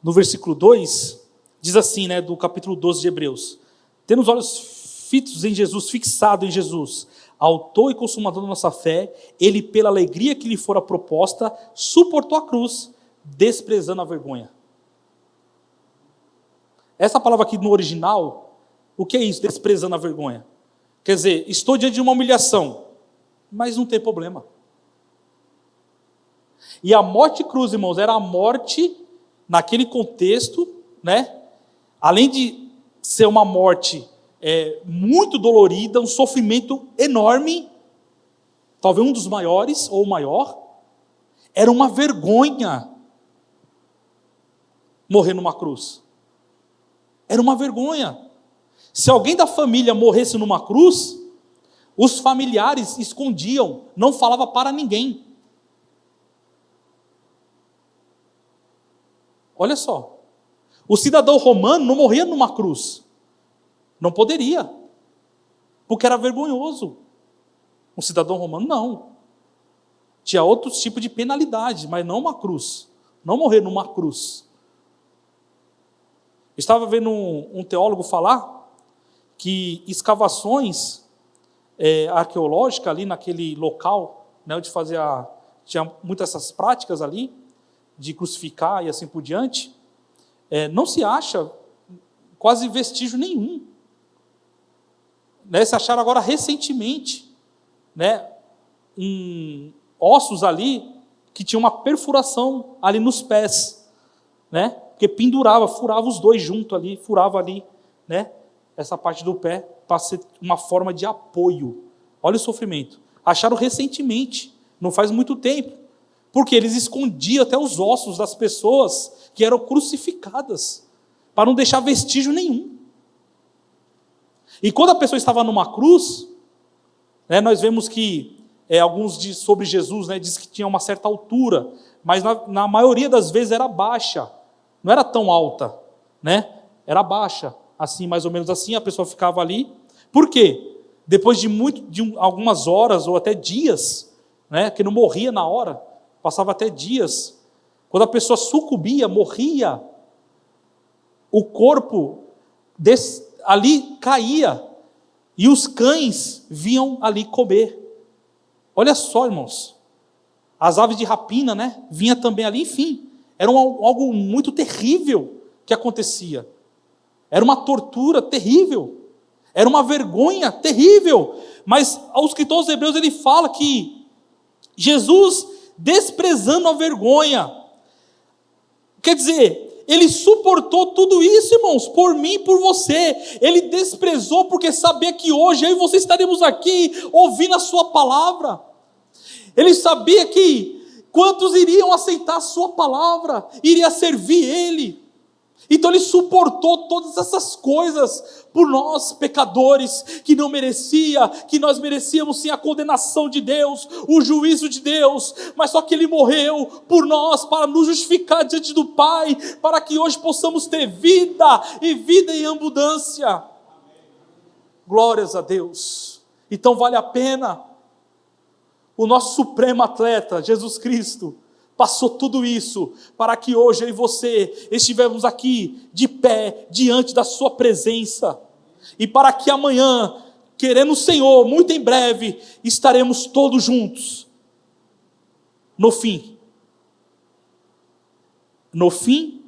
2, diz assim, né, do capítulo 12 de Hebreus: tendo os olhos fitos em Jesus, fixado em Jesus, autor e consumador da nossa fé, Ele, pela alegria que lhe fora proposta, suportou a cruz, desprezando a vergonha. Essa palavra aqui no original, o que é isso, desprezando a vergonha? Quer dizer, estou diante de uma humilhação, mas não tem problema. E a morte de cruz, irmãos, era a morte, naquele contexto, né? Além de ser uma morte muito dolorida, um sofrimento enorme, talvez um dos maiores, ou o maior, era uma vergonha. morrer numa cruz. Era uma vergonha. Se alguém da família morresse numa cruz, os familiares escondiam, não falava para ninguém. Olha só, o cidadão romano não morria numa cruz, não poderia, porque era vergonhoso. Um cidadão romano não, tinha outro tipo de penalidade, mas não uma cruz, não morrer numa cruz. Estava vendo um teólogo falar que escavações arqueológicas ali naquele local, né, onde tinha muitas essas práticas ali, de crucificar e assim por diante, não se acha quase vestígio nenhum. Né, se acharam agora recentemente, né, ossos ali que tinham uma perfuração ali nos pés, né, porque furava os dois junto ali, furava ali, né, essa parte do pé para ser uma forma de apoio. Olha o sofrimento. Acharam recentemente, não faz muito tempo, porque eles escondiam até os ossos das pessoas que eram crucificadas, para não deixar vestígio nenhum. E quando a pessoa estava numa cruz, né, nós vemos que alguns sobre Jesus, né, diz que tinha uma certa altura, mas na maioria das vezes era baixa, não era tão alta, né? Era baixa, assim, mais ou menos assim, a pessoa ficava ali. Por quê? Depois de algumas horas ou até dias, né, que não morria na hora, passava até dias, quando a pessoa sucumbia, morria, o corpo ali caía, e os cães vinham ali comer. Olha só, irmãos, as aves de rapina, né, vinha também ali, enfim, era algo muito terrível que acontecia, era uma tortura terrível, era uma vergonha terrível, mas ao escritor aos Hebreus ele fala que Jesus, desprezando a vergonha, quer dizer, ele suportou tudo isso, irmãos, por mim e por você. Ele desprezou porque sabia que hoje eu e você estaremos aqui ouvindo a sua palavra. Ele sabia que quantos iriam aceitar a sua palavra, iria servir ele. Então ele suportou todas essas coisas por nós, pecadores, que não merecia, que nós merecíamos sim a condenação de Deus, o juízo de Deus, mas só que ele morreu por nós, para nos justificar diante do Pai, para que hoje possamos ter vida, e vida em abundância. Glórias a Deus. Então vale a pena. O nosso supremo atleta, Jesus Cristo, passou tudo isso para que hoje eu e você estivemos aqui de pé diante da sua presença, e para que amanhã, querendo o Senhor, muito em breve, estaremos todos juntos no fim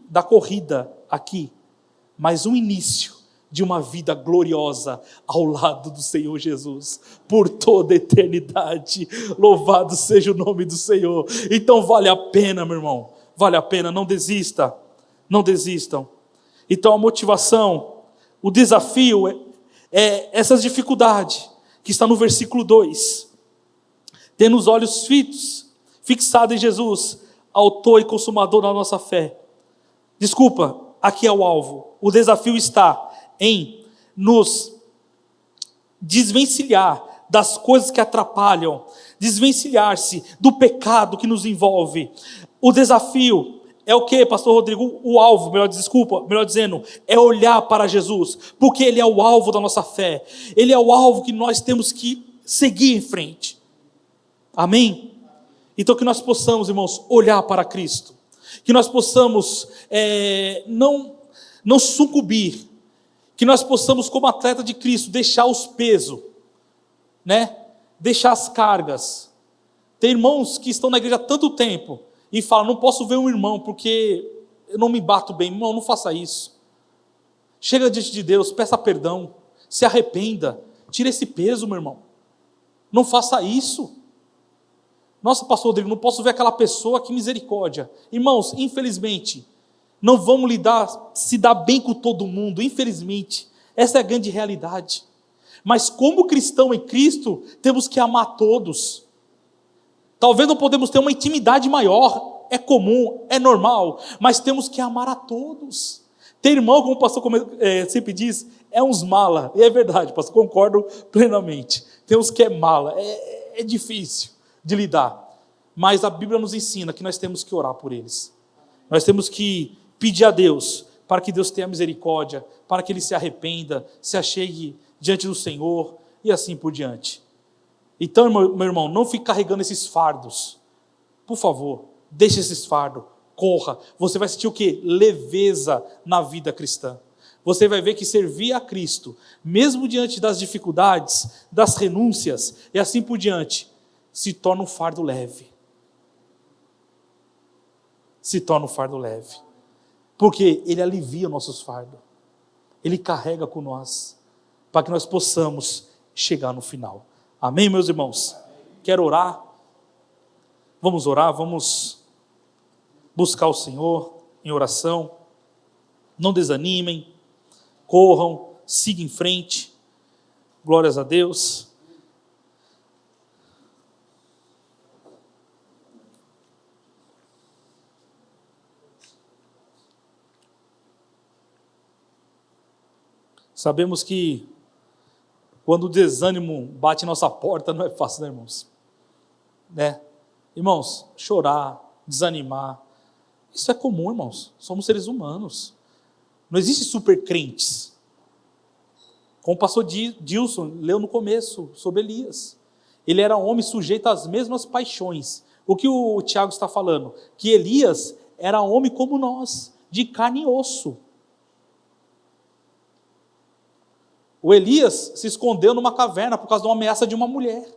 da corrida aqui, mas o início de uma vida gloriosa ao lado do Senhor Jesus, por toda a eternidade. Louvado seja o nome do Senhor. Então vale a pena, meu irmão, vale a pena, não desista, não desistam. Então a motivação, o desafio é essas dificuldades, que está no versículo 2, tendo os olhos fixados em Jesus, autor e consumador da nossa fé. Desculpa, aqui é o alvo, o desafio está em nos desvencilhar das coisas que atrapalham, desvencilhar-se do pecado que nos envolve. O desafio é o que, pastor Rodrigo? O alvo, melhor dizendo, é olhar para Jesus, porque Ele é o alvo da nossa fé, Ele é o alvo que nós temos que seguir em frente. Amém? Então que nós possamos, irmãos, olhar para Cristo, que nós possamos não sucumbir, que nós possamos, como atleta de Cristo, deixar os pesos, né? Deixar as cargas. Tem irmãos que estão na igreja há tanto tempo e falam, não posso ver um irmão porque eu não me bato bem. Irmão, não faça isso. Chega diante de Deus, peça perdão, se arrependa, tira esse peso, meu irmão. Não faça isso. Nossa, pastor Rodrigo, não posso ver aquela pessoa, que misericórdia. Irmãos, infelizmente, não vamos se dar bem com todo mundo, infelizmente, essa é a grande realidade. Mas como cristão em Cristo, temos que amar todos. Talvez não podemos ter uma intimidade maior, é comum, é normal, mas temos que amar a todos. Ter irmão, como o pastor sempre diz, é uns mala, e é verdade, pastor, concordo plenamente. Tem uns que é mala, é difícil de lidar, mas a Bíblia nos ensina que nós temos que orar por eles, nós temos que pedir a Deus, para que Deus tenha misericórdia, para que ele se arrependa, se achegue diante do Senhor, e assim por diante. Então, meu irmão, não fique carregando esses fardos, por favor, deixe esses fardos, corra, você vai sentir o quê? Leveza na vida cristã. Você vai ver que servir a Cristo, mesmo diante das dificuldades, das renúncias e assim por diante, se torna um fardo leve. Se torna um fardo leve. Porque Ele alivia nossos fardos. Ele carrega com nós, para que nós possamos chegar no final. Amém, meus irmãos? Quero orar? Vamos orar, vamos buscar o Senhor em oração. Não desanimem, corram, sigam em frente. Glórias a Deus. Sabemos que quando o desânimo bate em nossa porta, não é fácil, né, irmãos? Né? Irmãos, chorar, desanimar, isso é comum, irmãos. Somos seres humanos. Não existe super crentes. Como o pastor Dilson leu no começo sobre Elias. Ele era um homem sujeito às mesmas paixões. O que o Tiago está falando? Que Elias era um homem como nós, de carne e osso. O Elias se escondeu numa caverna por causa de uma ameaça de uma mulher.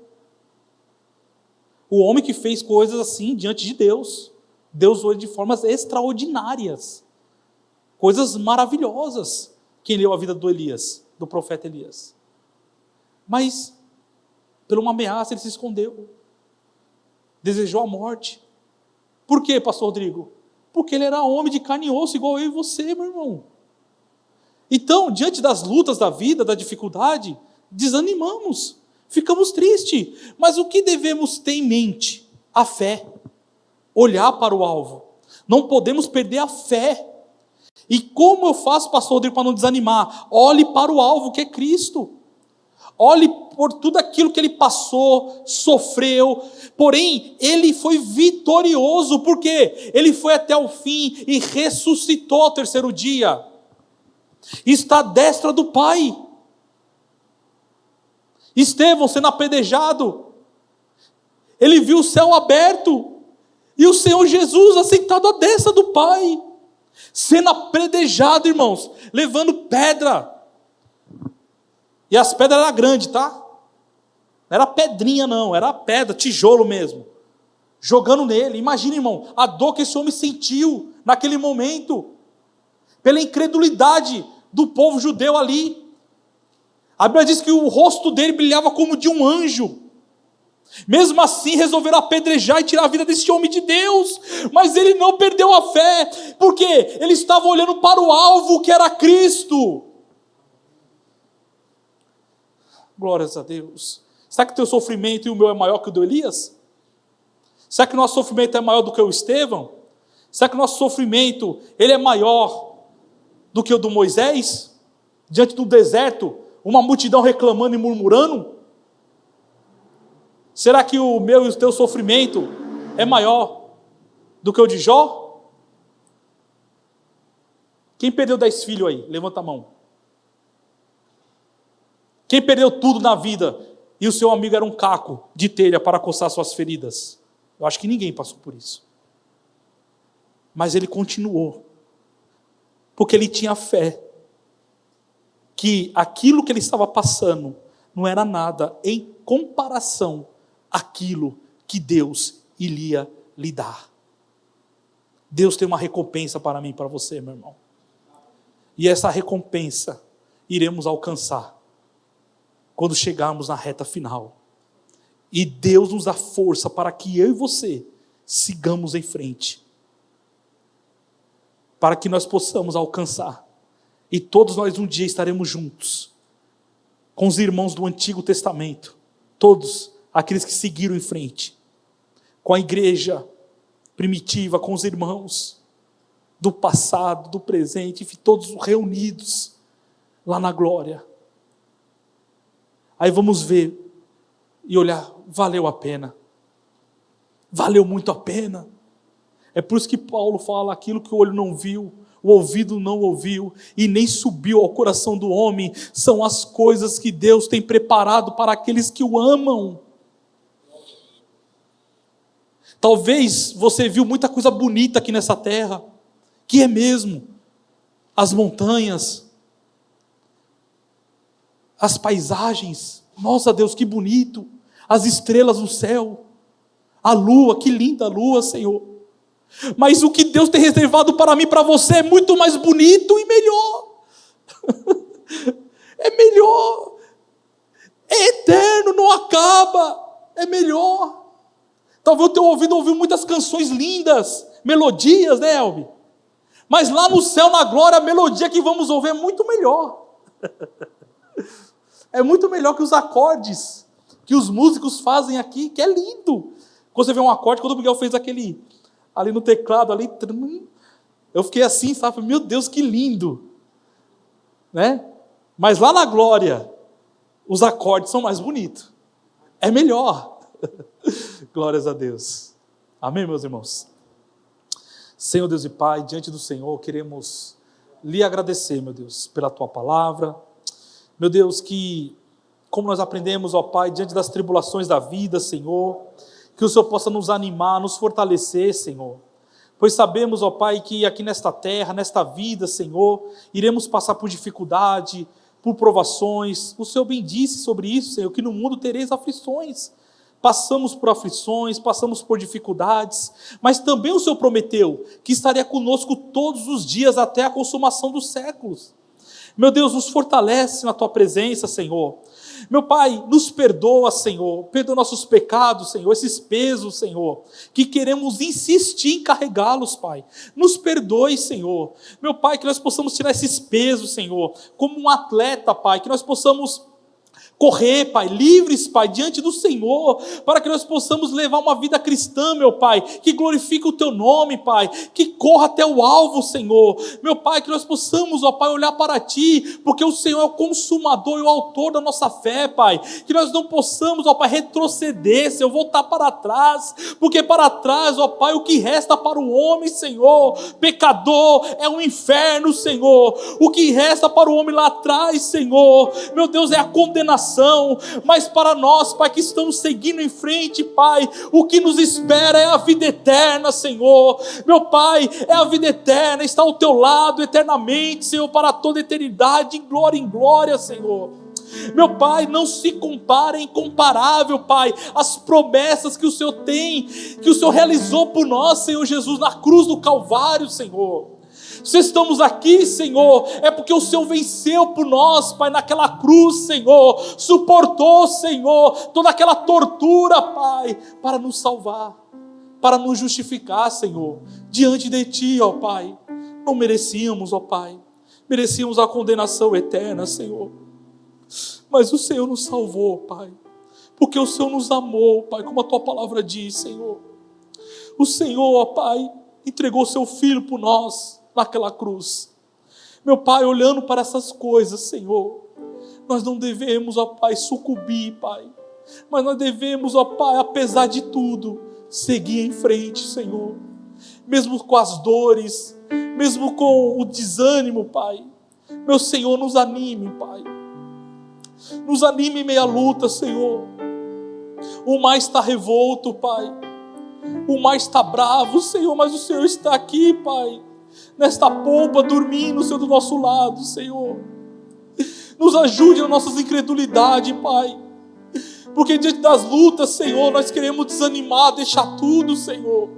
O homem que fez coisas assim diante de Deus. Deus usou de formas extraordinárias. Coisas maravilhosas. Quem leu a vida do Elias, do profeta Elias. Mas, por uma ameaça, ele se escondeu. Desejou a morte. Por quê, pastor Rodrigo? Porque ele era homem de carne e osso, igual eu e você, meu irmão. Então, diante das lutas da vida, da dificuldade, desanimamos, ficamos tristes. Mas o que devemos ter em mente? A fé. Olhar para o alvo. Não podemos perder a fé. E como eu faço, pastor Rodrigo, para não desanimar? Olhe para o alvo, que é Cristo. Olhe por tudo aquilo que ele passou, sofreu. Porém, ele foi vitorioso. Por quê? Ele foi até o fim e ressuscitou ao terceiro dia. Está à destra do Pai. Estevão sendo apedrejado, ele viu o céu aberto, e o Senhor Jesus assentado à destra do Pai, sendo apedrejado, irmãos, levando pedra, e as pedras eram grandes, tá? Não era pedrinha não, era pedra, tijolo mesmo, jogando nele. Imagina, irmão, a dor que esse homem sentiu, naquele momento, pela incredulidade do povo judeu ali. A Bíblia diz que o rosto dele brilhava como de um anjo. Mesmo assim resolveram apedrejar e tirar a vida desse homem de Deus, mas ele não perdeu a fé, porque ele estava olhando para o alvo, que era Cristo. Glórias a Deus. Será que o teu sofrimento e o meu é maior que o do Elias? Será que o nosso sofrimento é maior do que o Estevão? Será que o nosso sofrimento ele é maior do que o do Moisés? Diante do deserto, uma multidão reclamando e murmurando? Será que o meu e o teu sofrimento é maior do que o de Jó? Quem perdeu 10 filhos aí? Levanta a mão. Quem perdeu tudo na vida e o seu amigo era um caco de telha para coçar suas feridas? Eu acho que ninguém passou por isso. Mas ele continuou, porque ele tinha fé que aquilo que ele estava passando não era nada em comparação àquilo que Deus iria lhe dar. Deus tem uma recompensa para mim e para você, meu irmão. E essa recompensa iremos alcançar quando chegarmos na reta final. E Deus nos dá força para que eu e você sigamos em frente, para que nós possamos alcançar. E todos nós um dia estaremos juntos com os irmãos do Antigo Testamento, todos aqueles que seguiram em frente, com a igreja primitiva com os irmãos do passado, do presente, todos reunidos lá na glória. Aí vamos ver e olhar, valeu a pena. Valeu muito a pena. É por isso que Paulo fala, aquilo que o olho não viu, o ouvido não ouviu e nem subiu ao coração do homem, são as coisas que Deus tem preparado para aqueles que o amam. Talvez você viu muita coisa bonita aqui nessa terra, que é mesmo, as montanhas, as paisagens, nossa Deus, que bonito, as estrelas no céu, a lua, que linda a lua, Senhor. Mas o que Deus tem reservado para mim e para você é muito mais bonito e melhor. É melhor. É eterno, não acaba. É melhor. Talvez o teu ouvido ouviu muitas canções lindas, melodias, né, Elvi? Mas lá no céu, na glória, a melodia que vamos ouvir é muito melhor. É muito melhor que os acordes que os músicos fazem aqui, que é lindo. Quando você vê um acorde, quando o Miguel fez aquele ali no teclado, ali, eu fiquei assim, sabe? Meu Deus, que lindo, né? Mas lá na glória, os acordes são mais bonitos, é melhor. Glórias a Deus. Amém, meus irmãos? Senhor Deus e Pai, diante do Senhor, queremos lhe agradecer, meu Deus, pela tua palavra. Meu Deus, que como nós aprendemos, ó Pai, diante das tribulações da vida, Senhor, que o Senhor possa nos animar, nos fortalecer, Senhor. Pois sabemos, ó Pai, que aqui nesta terra, nesta vida, Senhor, iremos passar por dificuldade, por provações. O Senhor bem disse sobre isso, Senhor, que no mundo tereis aflições. Passamos por aflições, passamos por dificuldades, mas também o Senhor prometeu que estaria conosco todos os dias até a consumação dos séculos. Meu Deus, nos fortalece na Tua presença, Senhor. Meu Pai, nos perdoa, Senhor, perdoa nossos pecados, Senhor, esses pesos, Senhor, que queremos insistir em carregá-los, Pai. Nos perdoe, Senhor. Meu Pai, que nós possamos tirar esses pesos, Senhor, como um atleta, Pai, que nós possamos correr, Pai, livres, Pai, diante do Senhor, para que nós possamos levar uma vida cristã, meu Pai, que glorifique o Teu nome, Pai, que corra até o alvo, Senhor, meu Pai, que nós possamos, ó Pai, olhar para Ti, porque o Senhor é o consumador e o autor da nossa fé, Pai, que nós não possamos, ó Pai, retroceder, Senhor, voltar para trás, porque para trás, ó Pai, o que resta para o homem, Senhor, pecador, é um inferno, Senhor, o que resta para o homem lá atrás, Senhor, meu Deus, é a condenação, mas para nós, Pai, que estamos seguindo em frente, Pai, o que nos espera é a vida eterna, Senhor, meu Pai, é a vida eterna, está ao Teu lado eternamente, Senhor, para toda a eternidade, em glória, Senhor. Meu Pai, não se compara, é incomparável, Pai, as promessas que o Senhor tem, que o Senhor realizou por nós, Senhor Jesus, na cruz do Calvário, Senhor. Se estamos aqui, Senhor, é porque o Senhor venceu por nós, Pai, naquela cruz, Senhor, suportou, Senhor, toda aquela tortura, Pai, para nos salvar, para nos justificar, Senhor, diante de Ti, ó Pai. Não merecíamos, ó Pai, merecíamos a condenação eterna, Senhor, mas o Senhor nos salvou, Pai, porque o Senhor nos amou, Pai, como a Tua palavra diz, Senhor. O Senhor, ó Pai, entregou Seu Filho por nós, naquela cruz. Meu Pai, olhando para essas coisas, Senhor, nós não devemos, ó Pai, sucumbir, Pai, mas nós devemos, ó Pai, apesar de tudo, seguir em frente, Senhor, mesmo com as dores, mesmo com o desânimo, Pai. Meu Senhor, nos anime, Pai, nos anime em meia luta, Senhor. O mar está revolto, Pai, o mar está bravo, Senhor, mas o Senhor está aqui, Pai, nesta polpa, dormindo, Senhor, do nosso lado, Senhor. Nos ajude nas nossas incredulidades, Pai, porque diante das lutas, Senhor, nós queremos desanimar, deixar tudo, Senhor.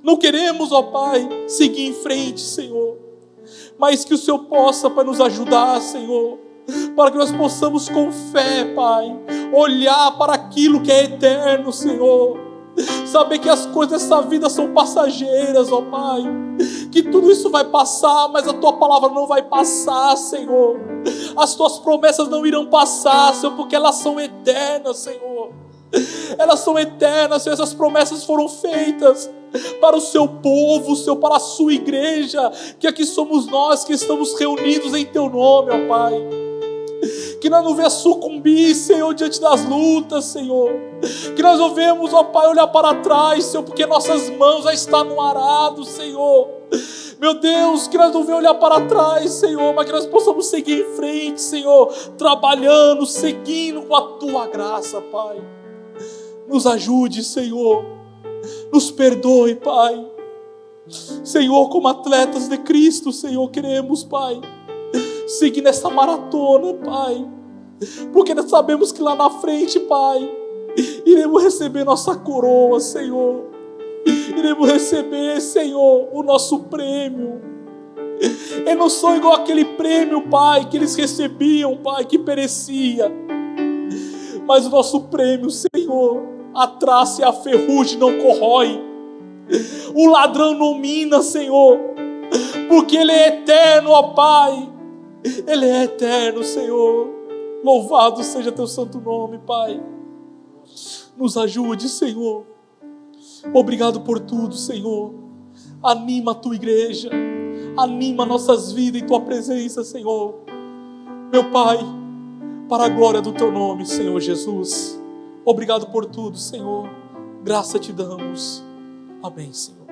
Não queremos, ó Pai, seguir em frente, Senhor, mas que o Senhor possa, Pai, nos ajudar, Senhor, para que nós possamos com fé, Pai, olhar para aquilo que é eterno, Senhor, saber que as coisas dessa vida são passageiras, ó Pai, que tudo isso vai passar, mas a Tua palavra não vai passar, Senhor, as Tuas promessas não irão passar, Senhor, porque elas são eternas, Senhor, elas são eternas, Senhor, essas promessas foram feitas para o seu povo, Senhor, para a sua igreja, que aqui somos nós que estamos reunidos em teu nome, ó Pai. Que nós não venhamos sucumbir, Senhor, diante das lutas, Senhor. Que nós não venhamos, ó Pai, olhar para trás, Senhor, porque nossas mãos já estão no arado, Senhor. Meu Deus, que nós não venhamos olhar para trás, Senhor, mas que nós possamos seguir em frente, Senhor, trabalhando, seguindo com a tua graça, Pai. Nos ajude, Senhor. Nos perdoe, Pai. Senhor, como atletas de Cristo, Senhor, queremos, Pai, seguir nessa maratona, Pai, porque nós sabemos que lá na frente, Pai, iremos receber nossa coroa, Senhor. Iremos receber, Senhor, o nosso prêmio. Eu não sou igual aquele prêmio, Pai, que eles recebiam, Pai, que perecia. Mas o nosso prêmio, Senhor, a traça e a ferrugem não corrói. O ladrão não mina, Senhor, porque Ele é eterno, ó Pai. Ele é eterno, Senhor. Louvado seja teu santo nome, Pai. Nos ajude, Senhor. Obrigado por tudo, Senhor. Anima a tua igreja. Anima nossas vidas em tua presença, Senhor. Meu Pai, para a glória do teu nome, Senhor Jesus. Obrigado por tudo, Senhor. Graça te damos. Amém, Senhor.